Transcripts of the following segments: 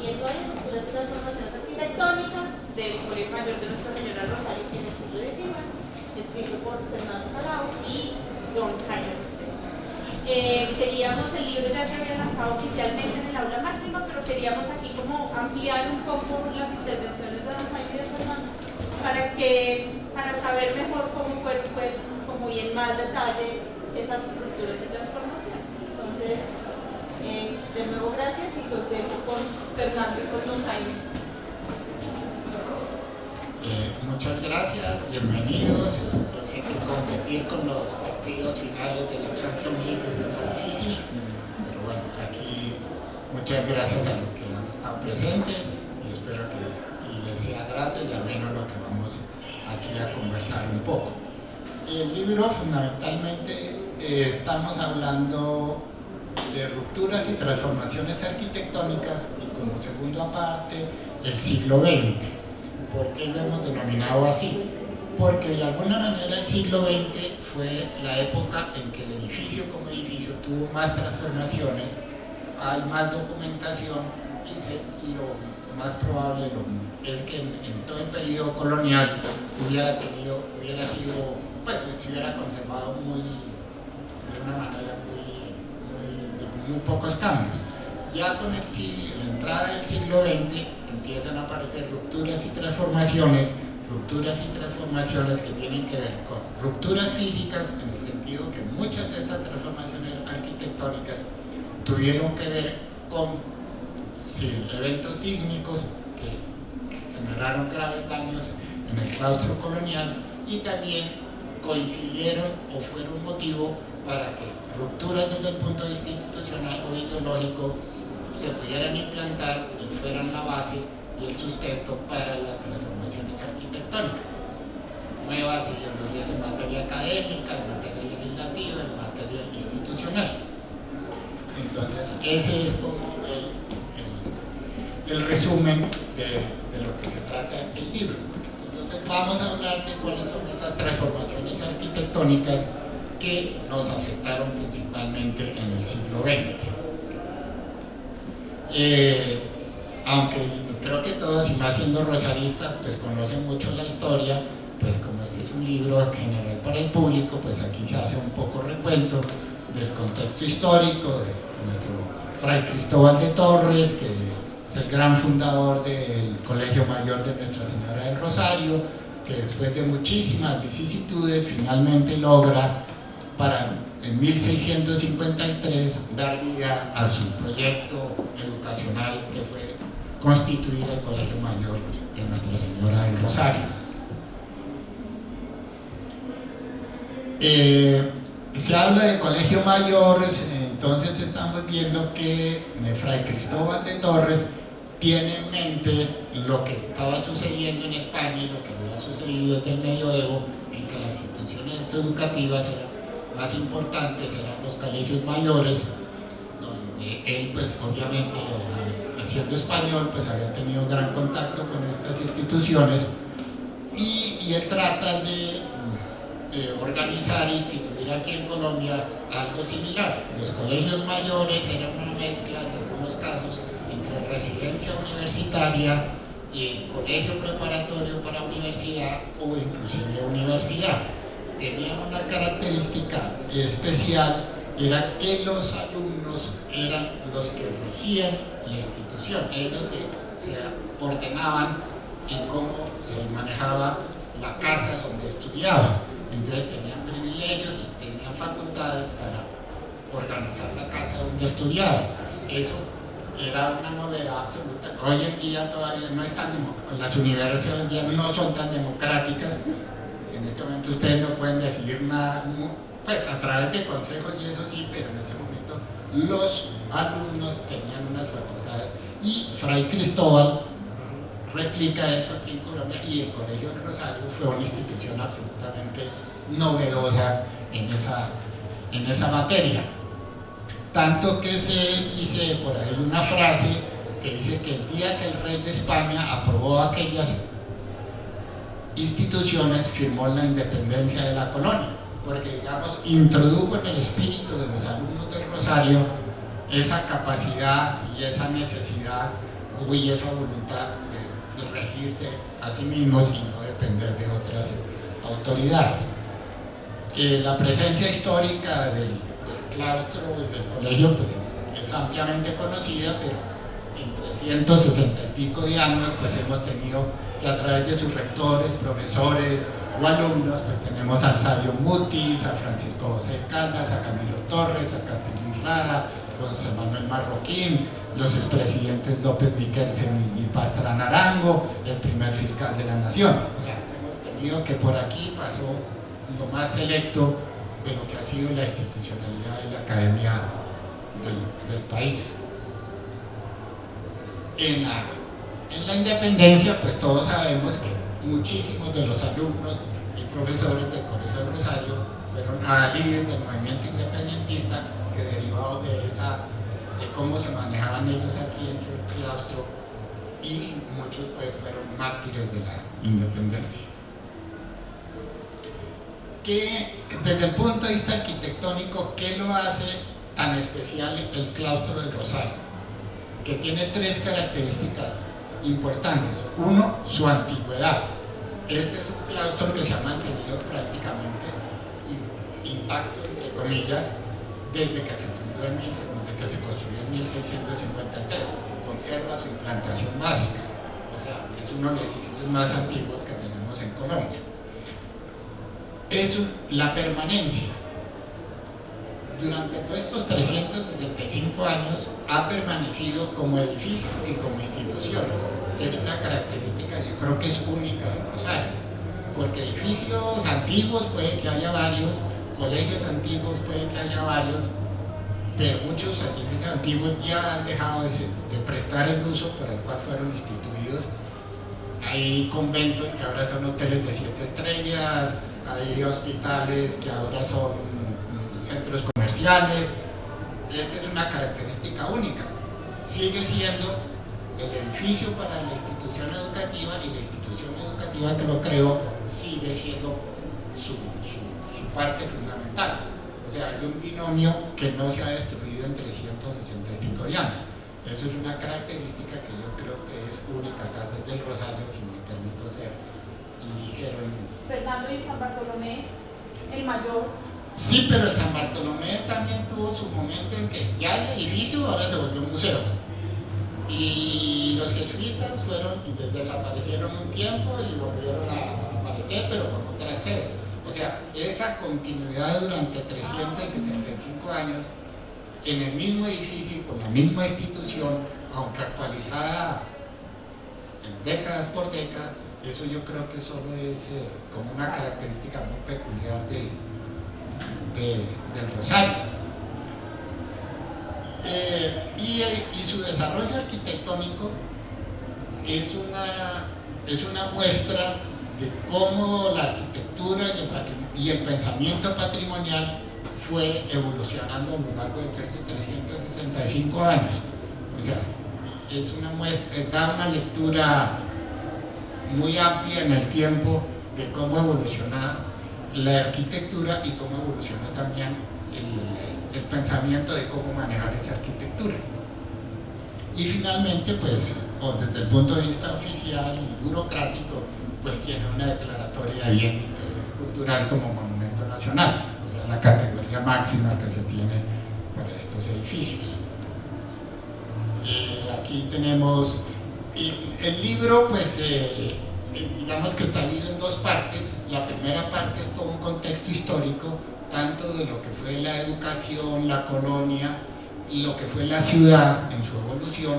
viendo ahí rupturas y transformaciones arquitectónicas del Colegio Mayor de Nuestra Señora Rosario en el siglo XIX, escrito por Fernando Palau y Don Jaime Restrepo. Queríamos, el libro ya se había lanzado oficialmente en el aula máxima, pero queríamos aquí como ampliar un poco las intervenciones de Don Jaime y de Fernando para saber mejor cómo fueron, pues, como y en más detalle esas rupturas y transformaciones. Entonces, de nuevo gracias y los dejo con Fernando y con Don Jaime. Muchas gracias, bienvenidos. Yo sé que competir con los partidos finales de la Champions League es muy difícil, pero bueno, aquí muchas gracias a los que han estado presentes y espero que les sea grato y ameno lo que vamos aquí a conversar un poco. El libro fundamentalmente estamos hablando de rupturas y transformaciones arquitectónicas y como segunda parte el siglo XX. ¿Por qué lo hemos denominado así? Porque de alguna manera el siglo XX fue la época en que el edificio como edificio tuvo más transformaciones, hay más documentación y lo más probable es que en todo el periodo colonial hubiera sido, pues se hubiera conservado de una manera con muy pocos cambios. Ya con la entrada del siglo XX empiezan a aparecer rupturas y transformaciones que tienen que ver con rupturas físicas, en el sentido que muchas de estas transformaciones arquitectónicas tuvieron que ver con eventos sísmicos que generaron graves daños en el claustro colonial y también coincidieron o fueron motivo para que rupturas desde el punto de vista institucional o ideológico se pudieran implantar y fueran la base y el sustento para las transformaciones arquitectónicas. Nuevas ideologías en materia académica, en materia legislativa, en materia institucional. Entonces, ese es como el resumen de lo que se trata el libro. Entonces, vamos a hablar de cuáles son esas transformaciones arquitectónicas que nos afectaron principalmente en el siglo XX. Aunque creo que todos, y más siendo rosaristas, pues conocen mucho la historia, pues como este es un libro general para el público, pues aquí se hace un poco recuento del contexto histórico de nuestro Fray Cristóbal de Torres, que es el gran fundador del Colegio Mayor de Nuestra Señora del Rosario, que después de muchísimas vicisitudes finalmente logra en 1653 dar vida a su proyecto educacional, que fue constituir el Colegio Mayor de Nuestra Señora del Rosario. Se habla de Colegio Mayor, entonces estamos viendo que Fray Cristóbal de Torres tiene en mente lo que estaba sucediendo en España y lo que había sucedido desde el medioevo, en que las instituciones educativas más importantes eran los colegios mayores, donde él, pues obviamente, siendo español, pues había tenido gran contacto con estas instituciones y él trata de organizar e instituir aquí en Colombia algo similar. Los colegios mayores eran una mezcla, en algunos casos, entre residencia universitaria y colegio preparatorio para universidad o inclusive universidad. Tenían una característica especial, era que los alumnos eran los que regían la institución. Ellos se ordenaban en cómo se manejaba la casa donde estudiaban. Entonces tenían privilegios y tenían facultades para organizar la casa donde estudiaban. Eso era una novedad absoluta. Hoy en día todavía no es tan democrático. Las universidades hoy en día no son tan democráticas. En este momento ustedes no pueden decidir nada, pues a través de consejos y eso sí, pero en ese momento los alumnos tenían unas facultades y Fray Cristóbal replica eso aquí en Colombia y el Colegio del Rosario fue una institución absolutamente novedosa en esa materia. Tanto que se dice por ahí una frase que dice que el día que el rey de España aprobó aquellas instituciones, firmó la independencia de la colonia, porque digamos introdujo en el espíritu de los alumnos del Rosario esa capacidad y esa necesidad y esa voluntad de regirse a sí mismos y no depender de otras autoridades. La presencia histórica del claustro y del colegio pues es ampliamente conocida, pero en 360 y pico de años pues hemos tenido que a través de sus rectores, profesores o alumnos pues tenemos al sabio Mutis, a Francisco José Caldas, a Camilo Torres, a Castillo Irrada, José Manuel Marroquín, los expresidentes López Miquelsen y Pastrana Arango, el primer fiscal de la nación. Hemos tenido que por aquí pasó lo más selecto de lo que ha sido la institucionalidad de la academia del país. En la independencia, pues todos sabemos que muchísimos de los alumnos y profesores del Colegio del Rosario fueron líderes del movimiento independentista que derivado de cómo se manejaban ellos aquí dentro del claustro, y muchos pues fueron mártires de la independencia. Que desde el punto de vista arquitectónico, ¿qué lo hace tan especial el claustro del Rosario? Que tiene tres características importantes. Uno, su antigüedad. Este es un claustro que se ha mantenido prácticamente intacto, entre comillas, desde que se fundó desde que se construyó en 1653. Conserva su implantación básica, o sea, es uno de los edificios más antiguos que tenemos en Colombia. Es la permanencia. Durante todos estos 365 años ha permanecido como edificio y como institución, que es una característica, yo creo que es única del Rosario, porque edificios antiguos puede que haya varios, colegios antiguos puede que haya varios, pero muchos edificios antiguos ya han dejado de prestar el uso para el cual fueron instituidos. Hay conventos que ahora son hoteles de 7 estrellas, hay hospitales que ahora son centros comerciales. Esta es una característica única. Sigue siendo el edificio para la institución educativa, y la institución educativa que lo creó sigue siendo su parte fundamental. O sea, hay un binomio que no se ha destruido en 360 y pico de años. Eso es una característica que yo creo que es única tal vez del Rosario, si me permito ser ligero en mis... Fernando, y San Bartolomé, el mayor. Sí, pero el San Bartolomé también tuvo su momento en que ya el edificio ahora se volvió un museo. Y los jesuitas desaparecieron un tiempo y volvieron a aparecer, pero con otras sedes. O sea, esa continuidad durante 365 años en el mismo edificio y con la misma institución, aunque actualizada en décadas por décadas, eso yo creo que solo es como una característica muy peculiar del Rosario. Y su desarrollo arquitectónico es una muestra de cómo la arquitectura y el pensamiento patrimonial fue evolucionando a lo largo de estos 365 años. O sea, es una muestra, da una lectura muy amplia en el tiempo de cómo evoluciona la arquitectura y cómo evolucionó también el pensamiento de cómo manejar esa arquitectura. Y finalmente, pues, desde el punto de vista oficial y burocrático, pues tiene una declaratoria de bien de interés cultural como monumento nacional, o sea, la categoría máxima que se tiene para estos edificios. Aquí tenemos el libro, pues digamos que está dividido en dos partes. La primera parte es todo un contexto histórico, tanto de lo que fue la educación, la colonia, lo que fue la ciudad en su evolución,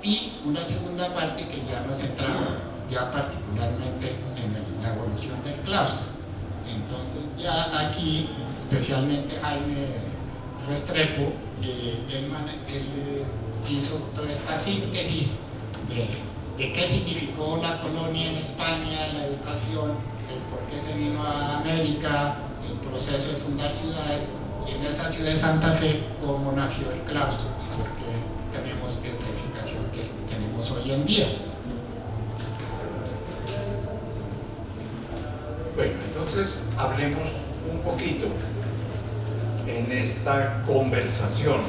y una segunda parte que ya nos centramos ya particularmente en la evolución del claustro. Entonces ya aquí, especialmente Jaime Restrepo, él hizo toda esta síntesis de qué significó la colonia en España, la educación, el por qué se vino a América, el proceso de fundar ciudades, y en esa ciudad de Santa Fe cómo nació el claustro y por qué tenemos esta edificación que tenemos hoy en día. Bueno, entonces hablemos un poquito en esta conversación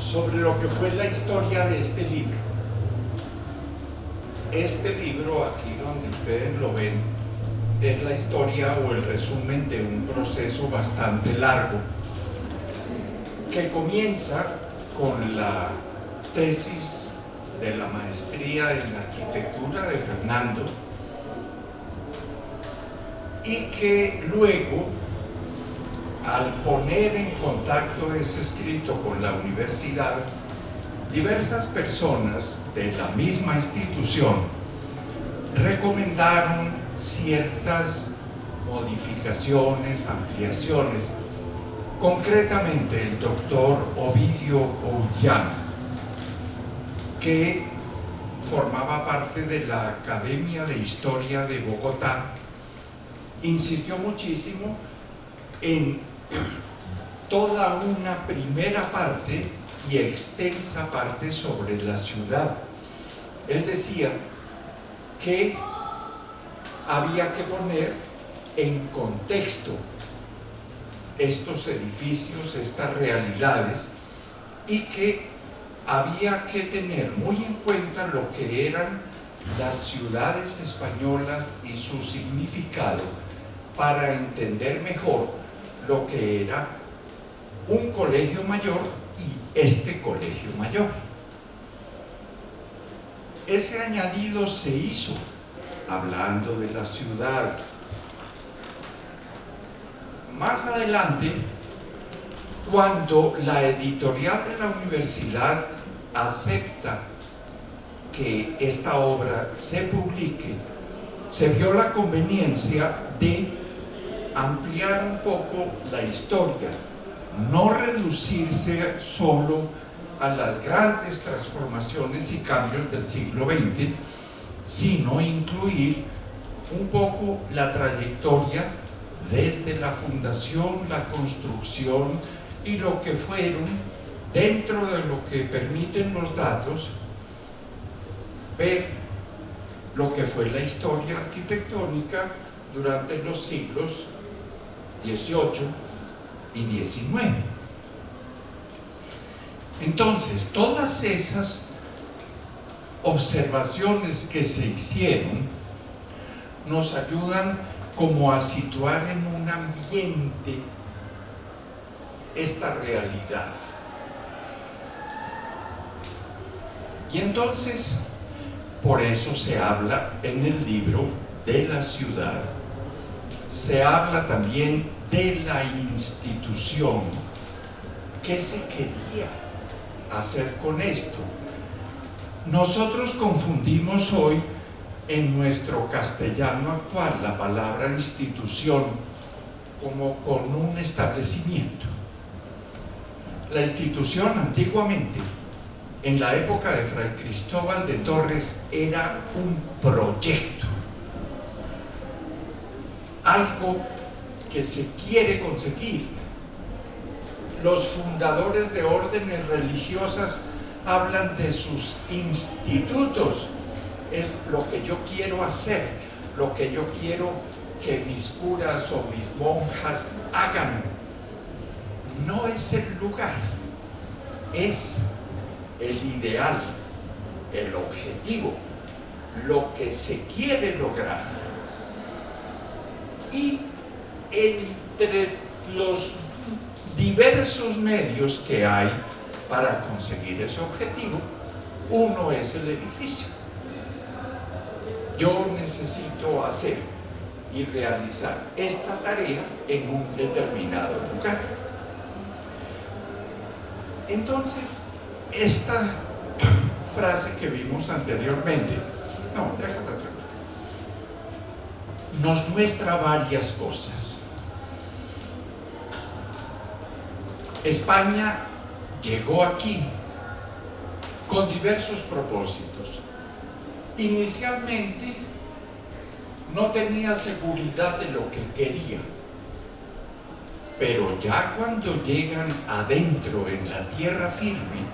sobre lo que fue la historia de este libro. Este libro, aquí donde ustedes lo ven, es la historia o el resumen de un proceso bastante largo que comienza con la tesis de la maestría en arquitectura de Fernando y que luego, al poner en contacto ese escrito con la universidad, diversas personas de la misma institución recomendaron ciertas modificaciones, ampliaciones. Concretamente, el doctor Ovidio Oullán, que formaba parte de la Academia de Historia de Bogotá, insistió muchísimo en toda una primera parte y extensa parte sobre la ciudad. Él decía que había que poner en contexto estos edificios, estas realidades, y que había que tener muy en cuenta lo que eran las ciudades españolas y su significado para entender mejor lo que era un colegio mayor y este colegio mayor. Ese añadido se hizo hablando de la ciudad. Más adelante, cuando la editorial de la universidad acepta que esta obra se publique, se vio la conveniencia de ampliar un poco la historia, no reducirse solo a las grandes transformaciones y cambios del siglo XX, sino incluir un poco la trayectoria desde la fundación, la construcción y lo que fueron, dentro de lo que permiten los datos, ver lo que fue la historia arquitectónica durante los siglos XVIII y XIX. Entonces, todas esas observaciones que se hicieron nos ayudan como a situar en un ambiente esta realidad. Y entonces, por eso se habla en el libro de la ciudad, se habla también de la institución. ¿Qué se quería hacer con esto? Nosotros confundimos hoy en nuestro castellano actual la palabra institución como con un establecimiento. La institución antiguamente, en la época de Fray Cristóbal de Torres, era un proyecto, algo que se quiere conseguir. Los fundadores de órdenes religiosas hablan de sus institutos. Es lo que yo quiero hacer, lo que yo quiero que mis curas o mis monjas hagan. No es el lugar, es el ideal, el objetivo, lo que se quiere lograr. Y entre los diversos medios que hay para conseguir ese objetivo, uno es el edificio. Yo necesito hacer y realizar esta tarea en un determinado lugar. Entonces, esta frase que vimos anteriormente, déjala atrás, nos muestra varias cosas. España llegó aquí con diversos propósitos. Inicialmente no tenía seguridad de lo que quería, pero ya cuando llegan adentro en la tierra firme,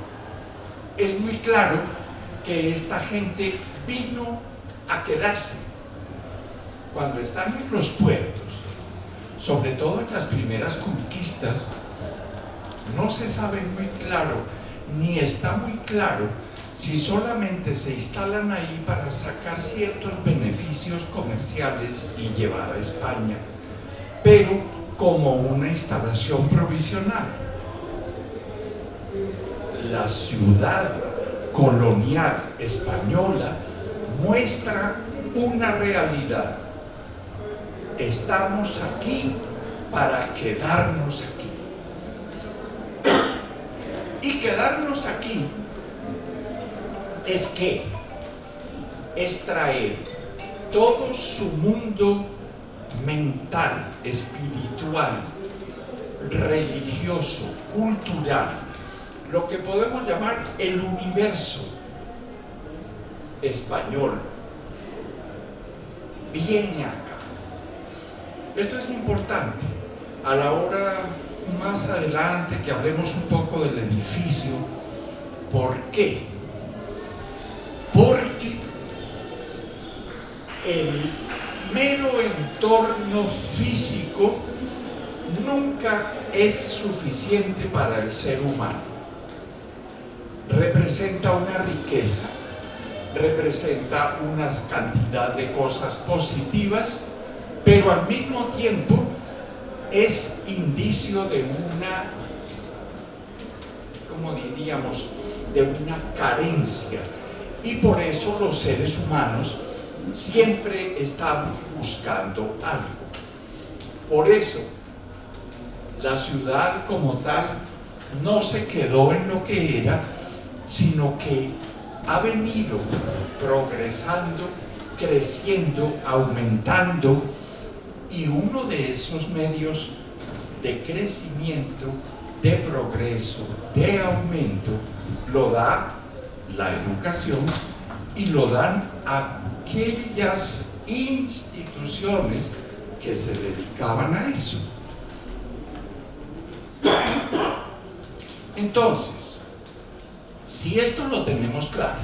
es muy claro que esta gente vino a quedarse. Cuando están en los puertos, sobre todo en las primeras conquistas, no se sabe muy claro ni está muy claro si solamente se instalan ahí para sacar ciertos beneficios comerciales y llevar a España, pero como una instalación provisional. La ciudad colonial española muestra una realidad. Estamos aquí para quedarnos aquí. Y quedarnos aquí es que es traer todo su mundo mental, espiritual, religioso, cultural, lo que podemos llamar el universo español, viene acá. Esto es importante. A la hora más adelante que hablemos un poco del edificio. ¿Por qué? Porque el mero entorno físico nunca es suficiente para el ser humano. Representa una riqueza, representa una cantidad de cosas positivas, pero al mismo tiempo es indicio de una, ¿cómo diríamos?, de una carencia. Y por eso los seres humanos siempre estamos buscando algo. Por eso la ciudad como tal no se quedó en lo que era, sino que ha venido progresando, creciendo, aumentando, y uno de esos medios de crecimiento, de progreso, de aumento, lo da la educación y lo dan aquellas instituciones que se dedicaban a eso. Entonces, si esto lo tenemos claro,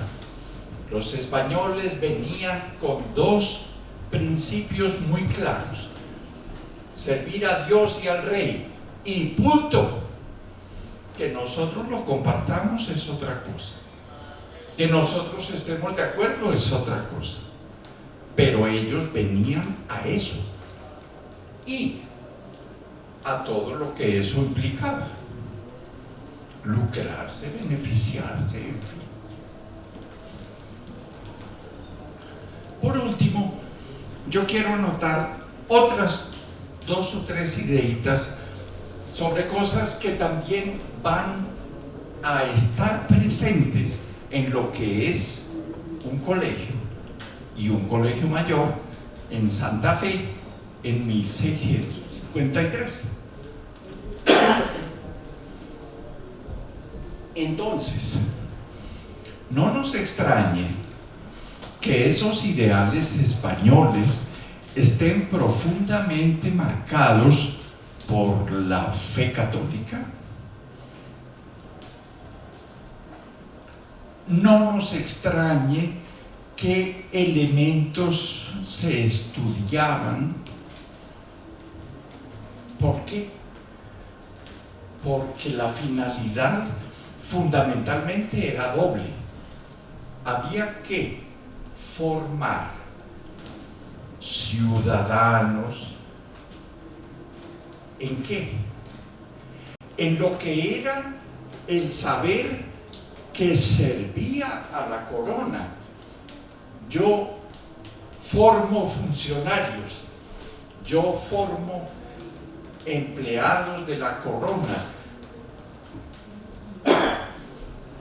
los españoles venían con dos principios muy claros: servir a Dios y al rey, y punto. Que nosotros lo compartamos es otra cosa, que nosotros estemos de acuerdo es otra cosa, pero ellos venían a eso y a todo lo que eso implicaba: lucrarse, beneficiarse, en fin. Por último, yo quiero anotar otras 2 o 3 ideitas sobre cosas que también van a estar presentes en lo que es un colegio, y un colegio mayor en Santa Fe en 1653. Entonces, no nos extrañe que esos ideales españoles estén profundamente marcados por la fe católica. No nos extrañe qué elementos se estudiaban. ¿Por qué? Porque la finalidad fundamentalmente era doble. Había que formar ciudadanos. ¿En qué? En lo que era el saber que servía a la corona. Yo formo funcionarios, yo formo empleados de la corona,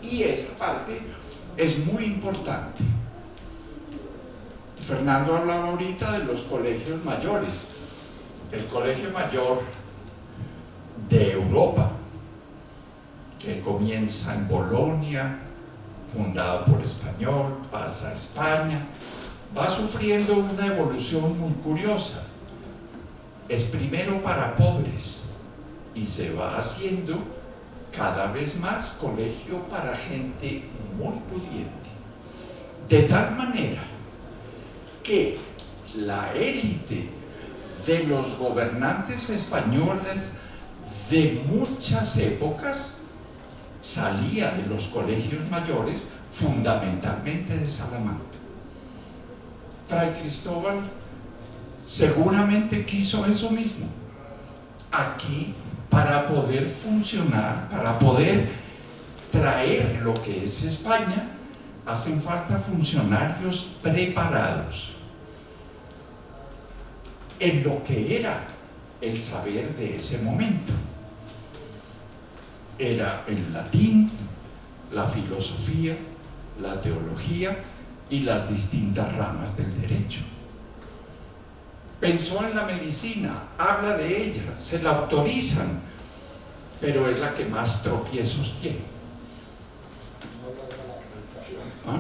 y esa parte es muy importante. Fernando hablaba ahorita de los colegios mayores. El colegio mayor de Europa, que comienza en Bolonia, fundado por español, pasa a España, va sufriendo una evolución muy curiosa. Es primero para pobres y se va haciendo cada vez más colegio para gente muy pudiente, de tal manera que la élite de los gobernantes españoles de muchas épocas salía de los colegios mayores, fundamentalmente de Salamanca. Fray Cristóbal seguramente quiso eso mismo. Aquí, para poder funcionar, para poder traer lo que es España, hacen falta funcionarios preparados en lo que era el saber de ese momento. Era el latín, la filosofía, la teología y las distintas ramas del derecho. Pensó en la medicina, habla de ella, se la autorizan, pero es la que más tropiezos tiene. ¿Ah?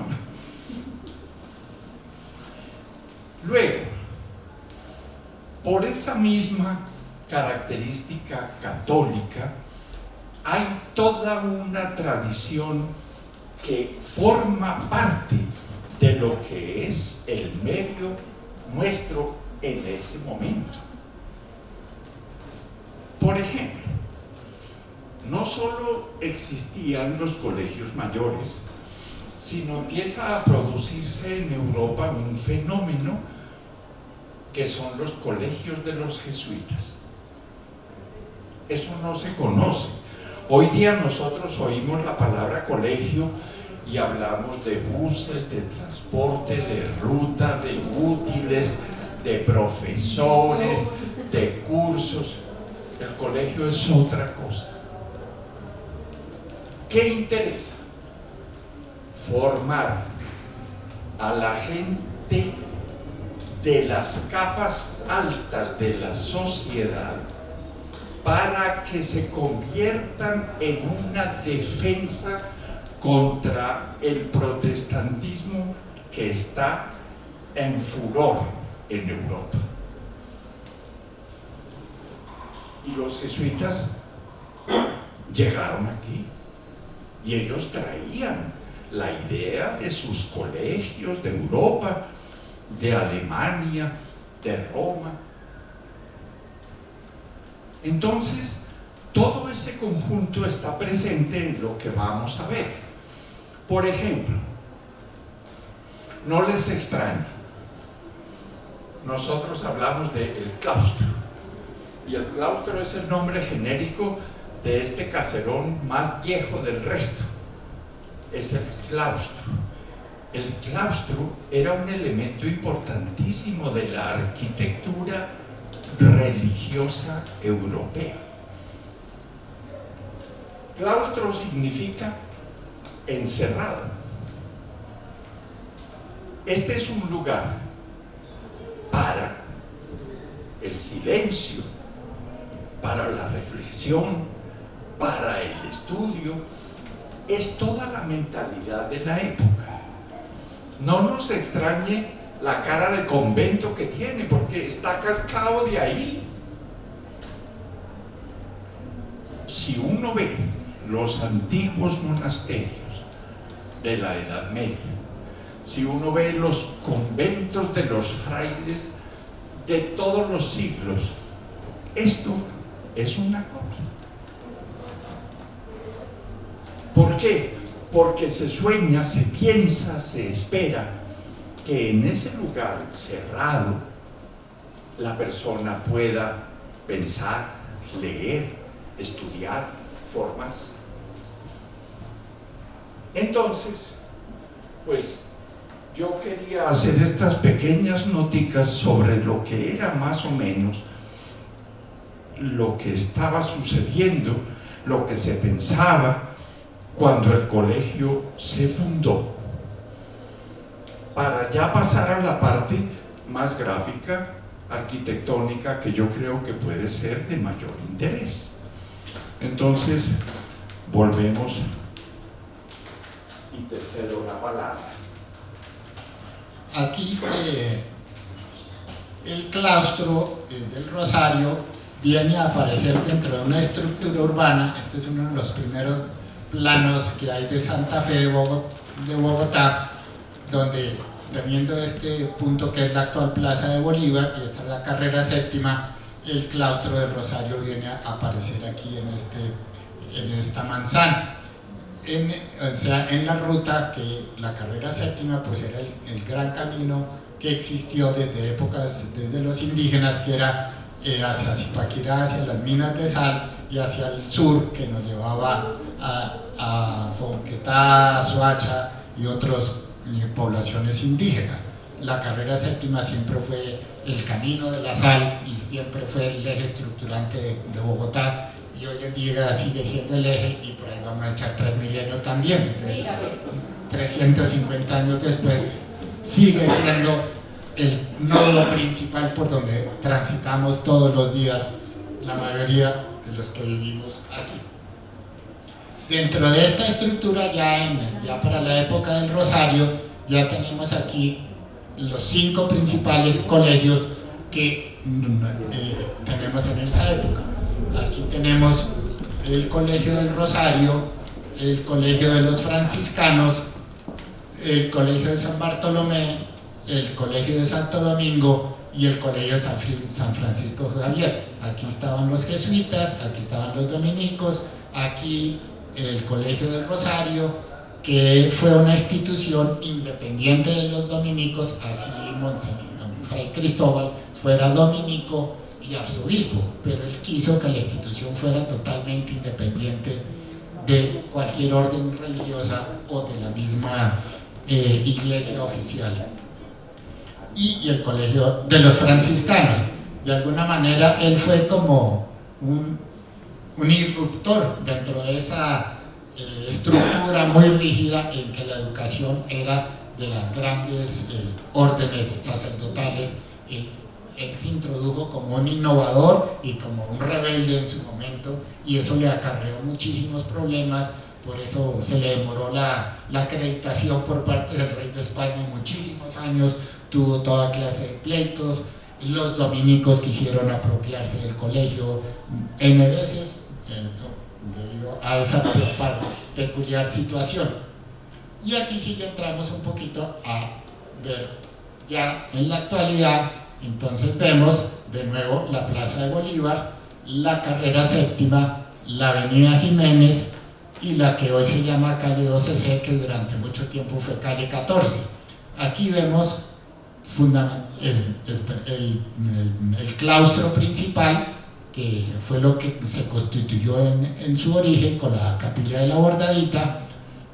Luego, por esa misma característica católica, hay toda una tradición que forma parte de lo que es el medio nuestro en ese momento. Por ejemplo, no solo existían los colegios mayores, sino empieza a producirse en Europa un fenómeno que son los colegios de los jesuitas. Eso no se conoce. Hoy día nosotros oímos la palabra colegio y hablamos de buses, de transporte, de ruta, de útiles, de profesores, de cursos. El colegio es otra cosa. ¿Qué interesa? Formar a la gente de las capas altas de la sociedad para que se conviertan en una defensa contra el protestantismo que está en furor en Europa. Y los jesuitas llegaron aquí y ellos traían la idea de sus colegios de Europa, de Alemania, de Roma. Entonces, todo ese conjunto está presente en lo que vamos a ver. Por ejemplo, no les extraña, nosotros hablamos del claustro, y el claustro es el nombre genérico de este caserón más viejo del resto. Es el claustro. El claustro era un elemento importantísimo de la arquitectura religiosa europea. Claustro significa encerrado. Este es un lugar para el silencio, para la reflexión, para el estudio. Es toda la mentalidad de la época. No nos extrañe la cara de convento que tiene, porque está calcado de ahí. Si uno ve los antiguos monasterios de la Edad Media, si uno ve los conventos de los frailes de todos los siglos, esto es una copia. ¿Por qué? Porque se sueña, se piensa, se espera que en ese lugar cerrado la persona pueda pensar, leer, estudiar, formarse. Entonces, pues yo quería hacer estas pequeñas noticas sobre lo que era más o menos lo que estaba sucediendo, lo que se pensaba cuando el colegio se fundó, para ya pasar a la parte más gráfica, arquitectónica, que yo creo que puede ser de mayor interés. Entonces, volvemos y te cedo la palabra. Aquí el claustro del Rosario viene a aparecer dentro de una estructura urbana. Este es uno de los primeros planos que hay de Santa Fe de Bogotá, donde teniendo este punto que es la actual Plaza de Bolívar, y esta es la carrera séptima, el claustro del Rosario viene a aparecer aquí en esta manzana. o sea, en la ruta que la carrera séptima pues era el gran camino que existió desde épocas, desde los indígenas, que era hacia Zipaquirá, hacia las minas de sal, y hacia el sur, que nos llevaba a Fonquetá, Soacha y otras poblaciones indígenas. La carrera séptima siempre fue el camino de la sal y siempre fue el eje estructurante de Bogotá, y hoy en día sigue siendo el eje, y por ahí vamos a echar 3 milenios también. Entonces, 350 años después sigue siendo el nodo principal por donde transitamos todos los días la mayoría de los que vivimos aquí. Dentro de esta estructura, ya para la época del Rosario, ya tenemos aquí los 5 principales colegios que tenemos en esa época. Aquí tenemos el Colegio del Rosario, el Colegio de los Franciscanos, el Colegio de San Bartolomé, el Colegio de Santo Domingo y el Colegio de San Francisco Javier. Aquí estaban los jesuitas, aquí estaban los dominicos, aquí el Colegio del Rosario, que fue una institución independiente de los dominicos, así Fray Cristóbal fuera dominico y arzobispo, pero él quiso que la institución fuera totalmente independiente de cualquier orden religiosa o de la misma iglesia oficial. Y el Colegio de los Franciscanos, de alguna manera él fue como un irruptor dentro de esa estructura muy rígida en que la educación era de las grandes órdenes sacerdotales. Él se introdujo como un innovador y como un rebelde en su momento, y eso le acarreó muchísimos problemas. Por eso se le demoró la acreditación por parte del rey de España muchísimos años, tuvo toda clase de pleitos. Los dominicos quisieron apropiarse del colegio N veces debido a esa peculiar situación. Y aquí sí ya entramos un poquito a ver ya en la actualidad. Entonces vemos de nuevo la Plaza de Bolívar, la carrera séptima, la avenida Jiménez y la que hoy se llama calle 12C, que durante mucho tiempo fue calle 14. Aquí vemos el claustro principal, que fue lo que se constituyó en su origen con la capilla de la Bordadita,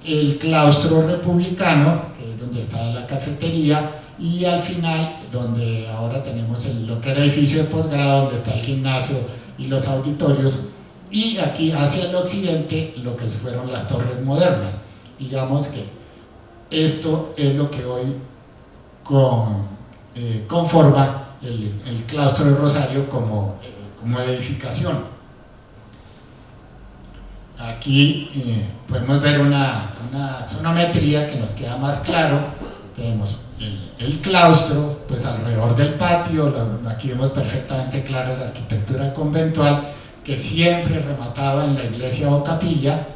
el claustro republicano, que es donde está la cafetería, y al final donde ahora tenemos lo que era edificio de posgrado, donde está el gimnasio y los auditorios, y aquí hacia el occidente lo que fueron las torres modernas. Digamos que esto es lo que hoy conforma el claustro de Rosario como edificación. Aquí podemos ver una sonometría que nos queda más claro. Tenemos el claustro, pues alrededor del patio. Aquí vemos perfectamente claro la arquitectura conventual, que siempre remataba en la iglesia o capilla.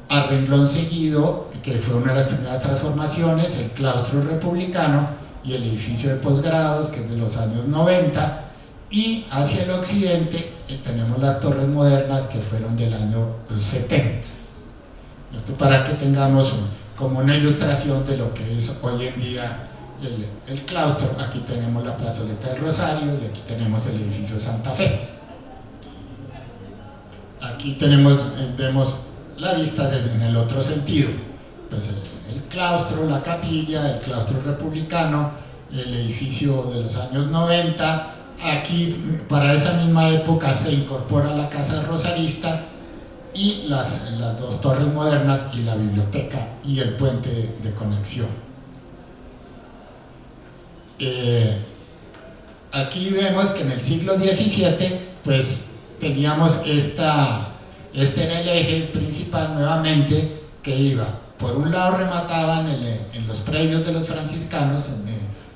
A renglón seguido, que fue una de las primeras transformaciones, el claustro republicano y el edificio de posgrados, que es de los años 90. Y hacia el occidente tenemos las torres modernas, que fueron del año 70. Esto para que tengamos como una ilustración de lo que es hoy en día el claustro. Aquí tenemos la plazoleta del Rosario y aquí tenemos el edificio Santa Fe. Aquí vemos la vista en el otro sentido, pues el claustro, la capilla, el claustro republicano, el edificio de los años 90. Aquí, para esa misma época, se incorpora la casa rosarista y las 2 torres modernas y la biblioteca y el puente de conexión. Aquí vemos que en el siglo XVII pues teníamos este era el eje principal nuevamente, que iba, por un lado remataban en los predios de los franciscanos,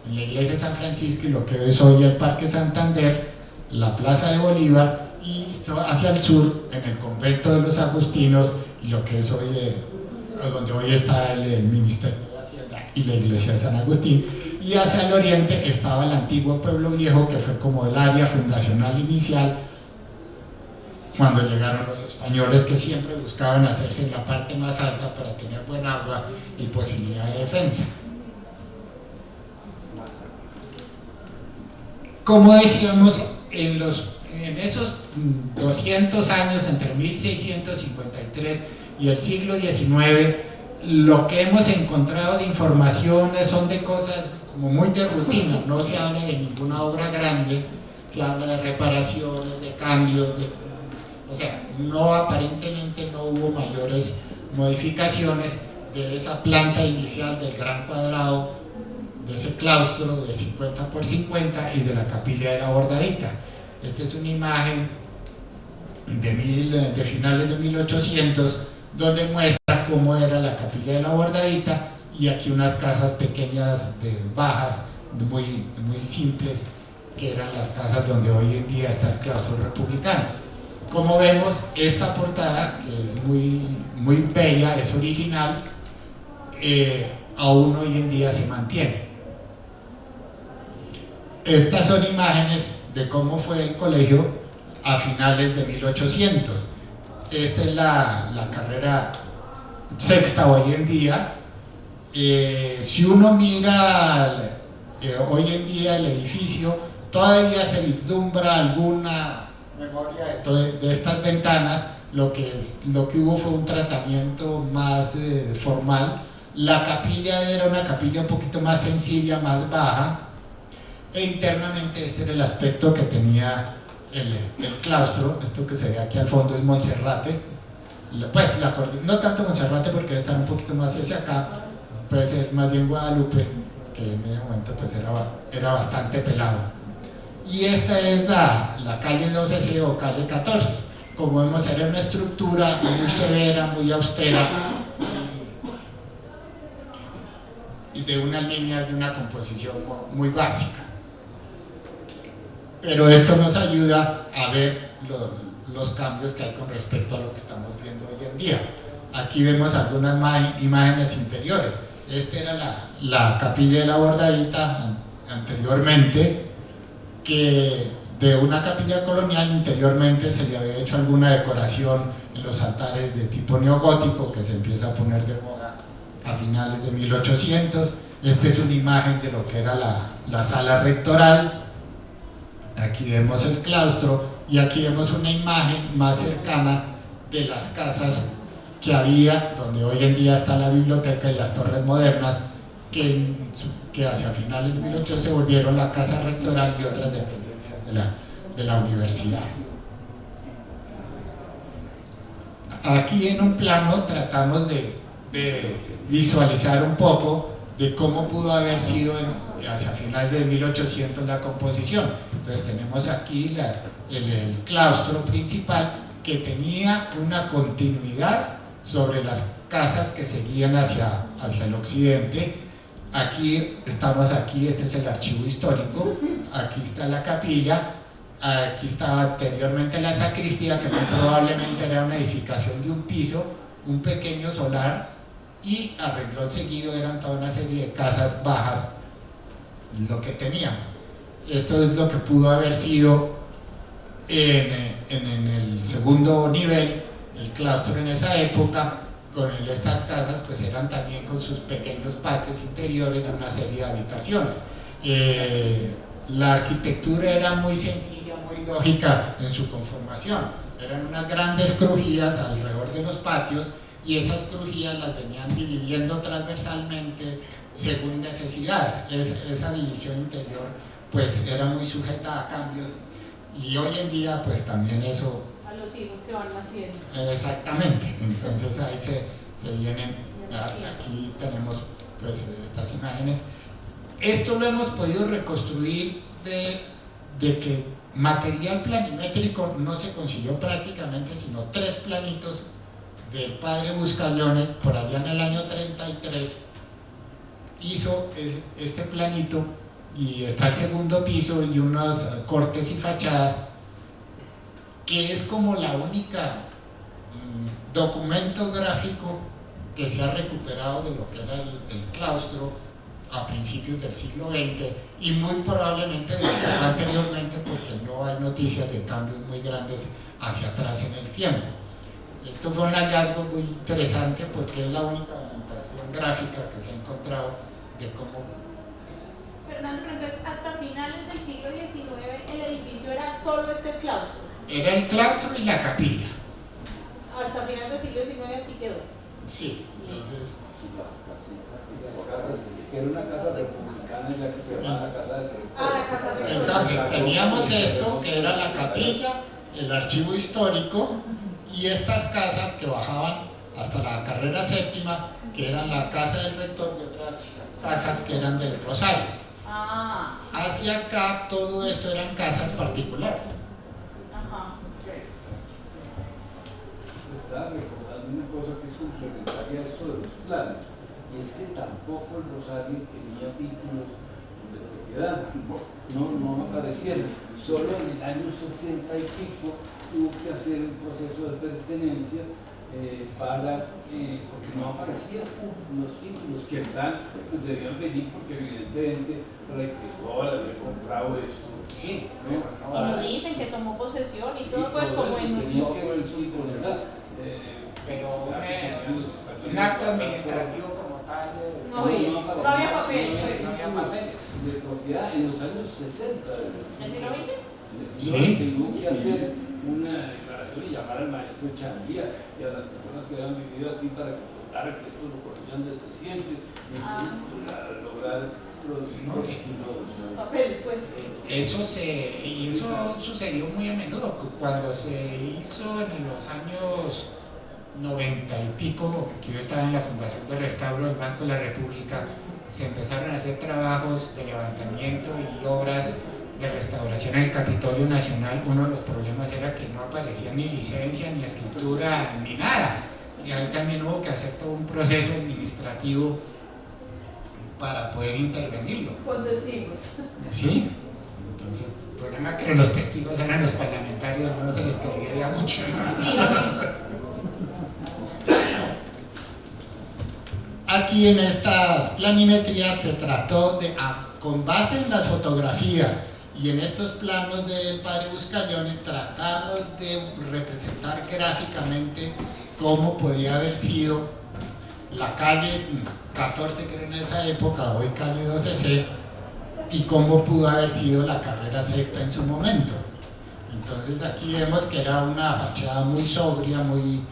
en la iglesia de San Francisco y lo que es hoy el Parque Santander, la Plaza de Bolívar, y hacia el sur en el convento de los agustinos y lo que es hoy donde hoy está el Ministerio de Hacienda y la iglesia de San Agustín, y hacia el oriente estaba el antiguo Pueblo Viejo, que fue como el área fundacional inicial cuando llegaron los españoles, que siempre buscaban hacerse en la parte más alta para tener buen agua y posibilidad de defensa. Como decíamos, en esos 200 años, entre 1653 y el siglo XIX, lo que hemos encontrado de informaciones son de cosas como muy de rutina, no se habla de ninguna obra grande, se habla de reparaciones, de cambios, o sea, aparentemente no hubo mayores modificaciones de esa planta inicial del gran cuadrado, de ese claustro de 50 por 50 y de la capilla de la Bordadita. Esta es una imagen de finales de 1800, donde muestra cómo era la capilla de la Bordadita, y aquí unas casas pequeñas, bajas, muy simples, que eran las casas donde hoy en día está el claustro republicano. Como vemos, esta portada, que es muy bella, es original, aún hoy en día se mantiene. Estas son imágenes de cómo fue el colegio a finales de 1800. Esta es la carrera sexta hoy en día. Si uno mira hoy en día el edificio, todavía se vislumbra alguna memoria de estas ventanas. Lo que hubo fue un tratamiento más formal. La capilla era una capilla un poquito más sencilla, más baja, e internamente este era el aspecto que tenía el claustro. Esto que se ve aquí al fondo es Monserrate, pues no tanto Monserrate porque debe estar un poquito más hacia acá, puede ser más bien Guadalupe, que en ese momento pues era bastante pelado. Y esta es la calle 12C o calle 14. Como vemos, era una estructura muy severa, muy austera, y de unas líneas de una composición muy básica. Pero esto nos ayuda a ver los cambios que hay con respecto a lo que estamos viendo hoy en día. Aquí vemos algunas imágenes interiores. Esta era la capilla de la Bordadita anteriormente, que de una capilla colonial interiormente se le había hecho alguna decoración en los altares de tipo neogótico, que se empieza a poner de moda a finales de 1800. Esta es una imagen de lo que era la sala rectoral. Aquí vemos el claustro y aquí vemos una imagen más cercana de las casas que había, donde hoy en día está la biblioteca y las torres modernas, que hacia finales de 1800 se volvieron la casa rectoral y otras dependencias de la universidad. Aquí en un plano tratamos de visualizar un poco de cómo pudo haber sido hacia finales de 1800 la composición. Entonces tenemos aquí el claustro principal, que tenía una continuidad sobre las casas que seguían hacia el occidente. Aquí estamos, este es el archivo histórico, aquí está la capilla, aquí estaba anteriormente la sacristía, que muy probablemente era una edificación de un piso, un pequeño solar, y a renglón seguido eran toda una serie de casas bajas, lo que teníamos. Esto es lo que pudo haber sido en el segundo nivel, el claustro en esa época. Con estas casas pues eran también con sus pequeños patios interiores de una serie de habitaciones. La arquitectura era muy sencilla, muy lógica en su conformación. Eran unas grandes crujías alrededor de los patios, y esas crujías las venían dividiendo transversalmente según necesidades. Esa división interior pues era muy sujeta a cambios, y hoy en día pues también eso, a los hijos que van naciendo. Exactamente. Entonces ahí se vienen, aquí tenemos pues estas imágenes. Esto lo hemos podido reconstruir de que material planimétrico no se consiguió prácticamente, sino 3 planitos del padre Buscaglione por allá en el año 33. Hizo este planito, y está el segundo piso y unos cortes y fachadas, que es como la única documento gráfico que se ha recuperado de lo que era el claustro a principios del siglo XX, y muy probablemente de lo que fue anteriormente, porque no hay noticias de cambios muy grandes hacia atrás en el tiempo. Esto fue un hallazgo muy interesante porque es la única documentación gráfica que se ha encontrado de cómo... Fernando, pero entonces hasta finales del siglo XIX el edificio era solo este claustro. Era el claustro y la capilla. Hasta finales del siglo XIX así quedó. Sí, entonces... Que era una casa republicana y la que se llamaba la casa del rector. La casa del rector. Entonces teníamos esto, que era la capilla, el archivo histórico y estas casas que bajaban hasta la carrera séptima, que eran la casa del rector y otras casas que eran del Rosario. Hacia acá todo esto eran casas particulares. Estaba recordando una cosa que es complementaria a esto de los planos, y es que tampoco el Rosario tenía títulos de propiedad, no aparecieron. Solo en el año 60 y pico tuvo que hacer un proceso de pertenencia porque no aparecían los títulos que están, pues debían venir porque evidentemente Fray Cristóbal había comprado esto. Sí, ¿no? Como dicen que tomó posesión y todo, pues todo como eso en tenía que existir con esa, pero un acto administrativo como tal no había papel, pues. no había papeles. de propiedad en los años 60. ¿El siglo XX? Sí. Tuvo que hacer una declaración y llamar al maestro Changuía y a las personas que habían vivido aquí para que contaran que esto lo conocían desde siempre y para lograr producir los papeles, pues. Eso sucedió muy a menudo. Cuando se hizo en los años 90 y pico, que yo estaba en la Fundación de Restauro del Banco de la República, se empezaron a hacer trabajos de levantamiento y obras de restauración en el Capitolio Nacional. Uno de los problemas era que no aparecía ni licencia, ni escritura, ni nada. Y ahí también hubo que hacer todo un proceso administrativo para poder intervenirlo. Con testigos. Sí, entonces el problema es que los testigos eran los parlamentarios, no se les creía mucho. Aquí en estas planimetrías se trató de, con base en las fotografías y en estos planos del padre Buscallone, tratamos de representar gráficamente cómo podía haber sido la calle 14, que era en esa época, hoy calle 12C, y cómo pudo haber sido la carrera sexta en su momento. Entonces aquí vemos que era una fachada muy sobria, muy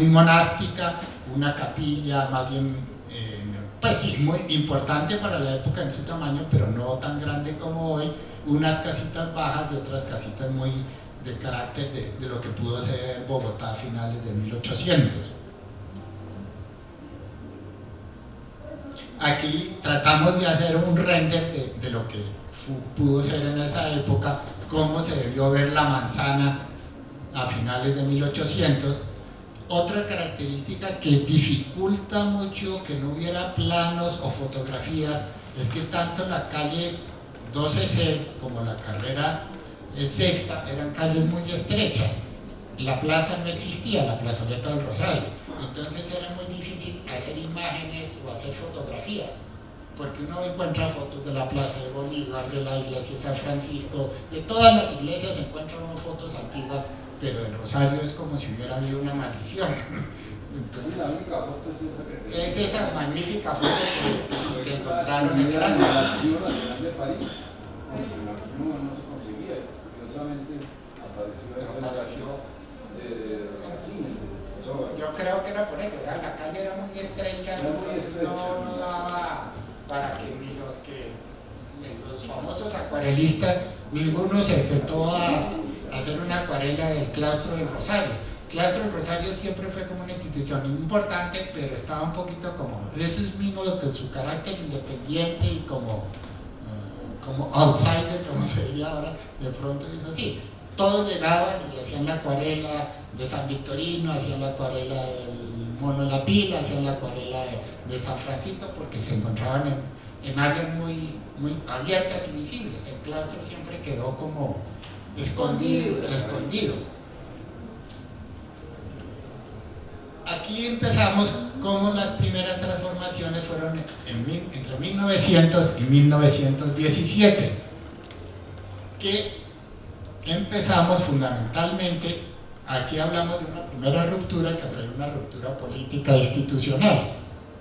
monástica, una capilla más bien, pues sí, muy importante para la época en su tamaño, pero no tan grande como hoy, unas casitas bajas y otras casitas muy de carácter de lo que pudo ser Bogotá a finales de 1800. Aquí tratamos de hacer un render de lo que pudo ser en esa época, cómo se debió ver la manzana a finales de 1800. Otra característica que dificulta mucho que no hubiera planos o fotografías es que tanto la calle 12C como la carrera sexta eran calles muy estrechas. La plaza no existía, la plazoleta del Rosario. Entonces era muy difícil hacer imágenes o hacer fotografías, porque uno encuentra fotos de la plaza de Bolívar, de la iglesia de San Francisco, de todas las iglesias se encuentran unas fotos antiguas, pero el Rosario es como si hubiera habido una maldición. Entonces, la única foto es esa magnífica foto que encontraron en el Francia. Archivo Nacional de París, no se conseguía, curiosamente apareció Yo creo que era por eso, la calle era muy estrecha, no daba para que ni los famosos acuarelistas, ninguno se sentó a hacer una acuarela del claustro del Rosario. El claustro del Rosario siempre fue como una institución importante, pero estaba un poquito como, eso es mismo que su carácter independiente y como outsider, como se diría ahora, de pronto es así. Todos llegaban y hacían la acuarela de San Victorino, hacían la acuarela del Mono de la Pila, hacían la acuarela de San Francisco, porque se encontraban en áreas muy abiertas y visibles. El claustro siempre quedó como escondido. Aquí empezamos cómo las primeras transformaciones fueron entre 1900 y 1917, que empezamos fundamentalmente, aquí hablamos de una primera ruptura que fue una ruptura política e institucional.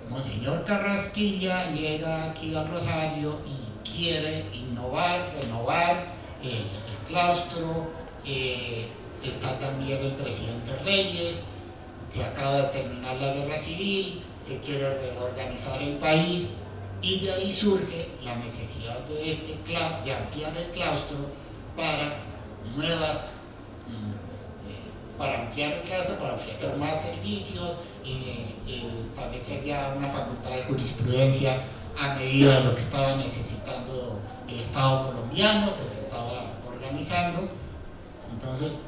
Monseñor Carrasquilla llega aquí al Rosario y quiere innovar, renovar el claustro. Está también el presidente Reyes, se acaba de terminar la guerra civil, se quiere reorganizar el país, y de ahí surge la necesidad de ampliar el claustro para para ofrecer más servicios, establecer ya una facultad de jurisprudencia a medida de lo que estaba necesitando el Estado colombiano, que se estaba organizando. Entonces,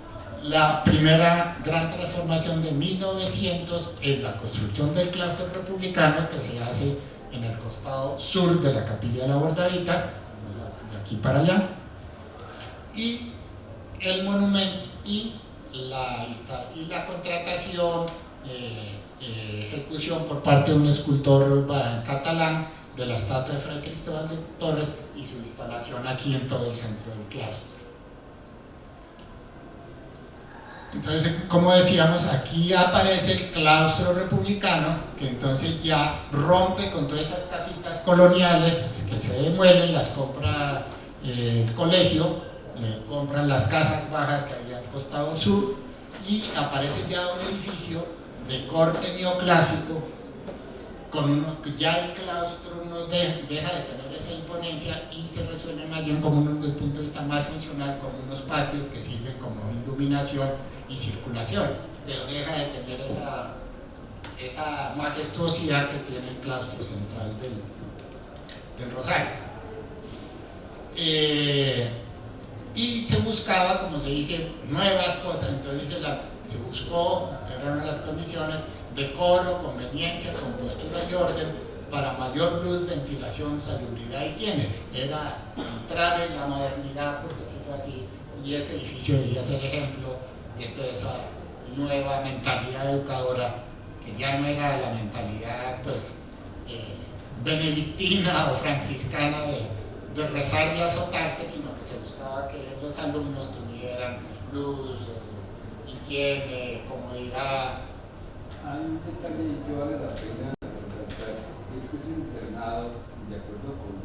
la primera gran transformación de 1900 es la construcción del claustro republicano, que se hace en el costado sur de la Capilla de la Bordadita, de aquí para allá, y el monumento y la contratación, ejecución por parte de un escultor catalán de la estatua de Fray Cristóbal de Torres y su instalación aquí en todo el centro del claustro. Entonces, como decíamos, aquí aparece el claustro republicano, que entonces ya rompe con todas esas casitas coloniales que se demuelen, las compra el colegio, le compran las casas bajas que había al costado sur, y aparece ya un edificio de corte neoclásico, ya el claustro no deja de tener esa imponencia y se resuelve más bien como desde el punto de vista más funcional, como unos patios que sirven como iluminación y circulación, pero deja de tener esa majestuosidad que tiene el claustro central del Rosario. Y se buscaba, como se dice, nuevas cosas. Entonces se buscó, eran las condiciones: decoro, conveniencia, compostura y orden para mayor luz, ventilación, salubridad y higiene. Era entrar en la modernidad, por decirlo así, y ese edificio debía ser ejemplo de toda esa nueva mentalidad educadora, que ya no era la mentalidad pues benedictina o franciscana de rezar y azotarse, sino que se buscaba que los alumnos tuvieran luz, higiene, comodidad. Hay un detalle que vale la pena resaltar, es que ese internado, de acuerdo con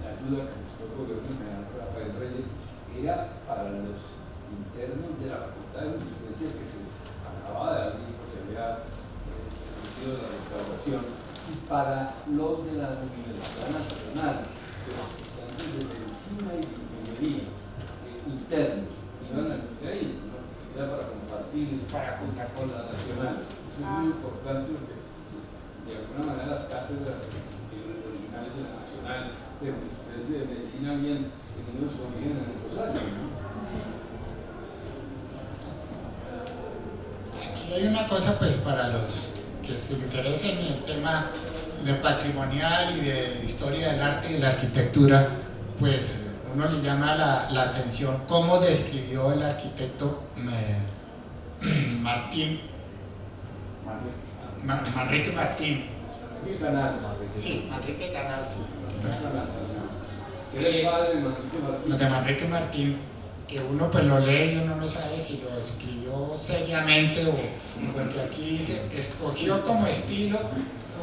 la ayuda que prestó el gobierno general Rafael Reyes, era para los internos de la Facultad de Jurisprudencia que se acababa de abrir, pues se había permitido la restauración, y para los de la Universidad Nacional, de los estudiantes de Medicina y de Ingeniería, internos, iban a vivir ahí, ¿no? Era para compartir con la Nacional. Eso es muy importante porque, pues, de alguna manera, las cátedras originales de la Nacional de Jurisprudencia y de Medicina habían tenido su origen en el Rosario, ¿no? Aquí hay una cosa, pues, para los que se interesen en el tema de patrimonial y de historia del arte y de la arquitectura, pues uno le llama la atención cómo describió el arquitecto Manrique Martín. Sí, Manrique Canal, sí. Era el padre de Manrique Martín. De Manrique Martín, que uno pues lo lee y uno no sabe si lo escribió seriamente o porque aquí dice, escogió como estilo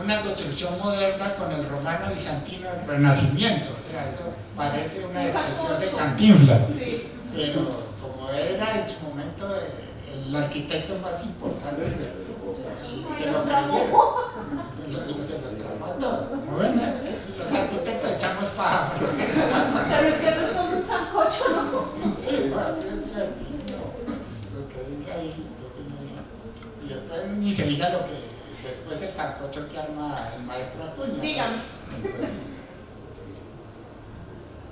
una construcción moderna con el romano bizantino del Renacimiento. O sea, eso parece una descripción de Cantinflas, pero como era en su momento el arquitecto más importante, se lo creyeron, se los tramó a todos. Como ven, los arquitectos echamos paja. Pero es que no es como un sancocho, ¿no? Sí, va a ser divertido lo que dice ahí. Entonces, y después ni se diga lo que después el sancocho que arma el maestro Acuña. Dígame.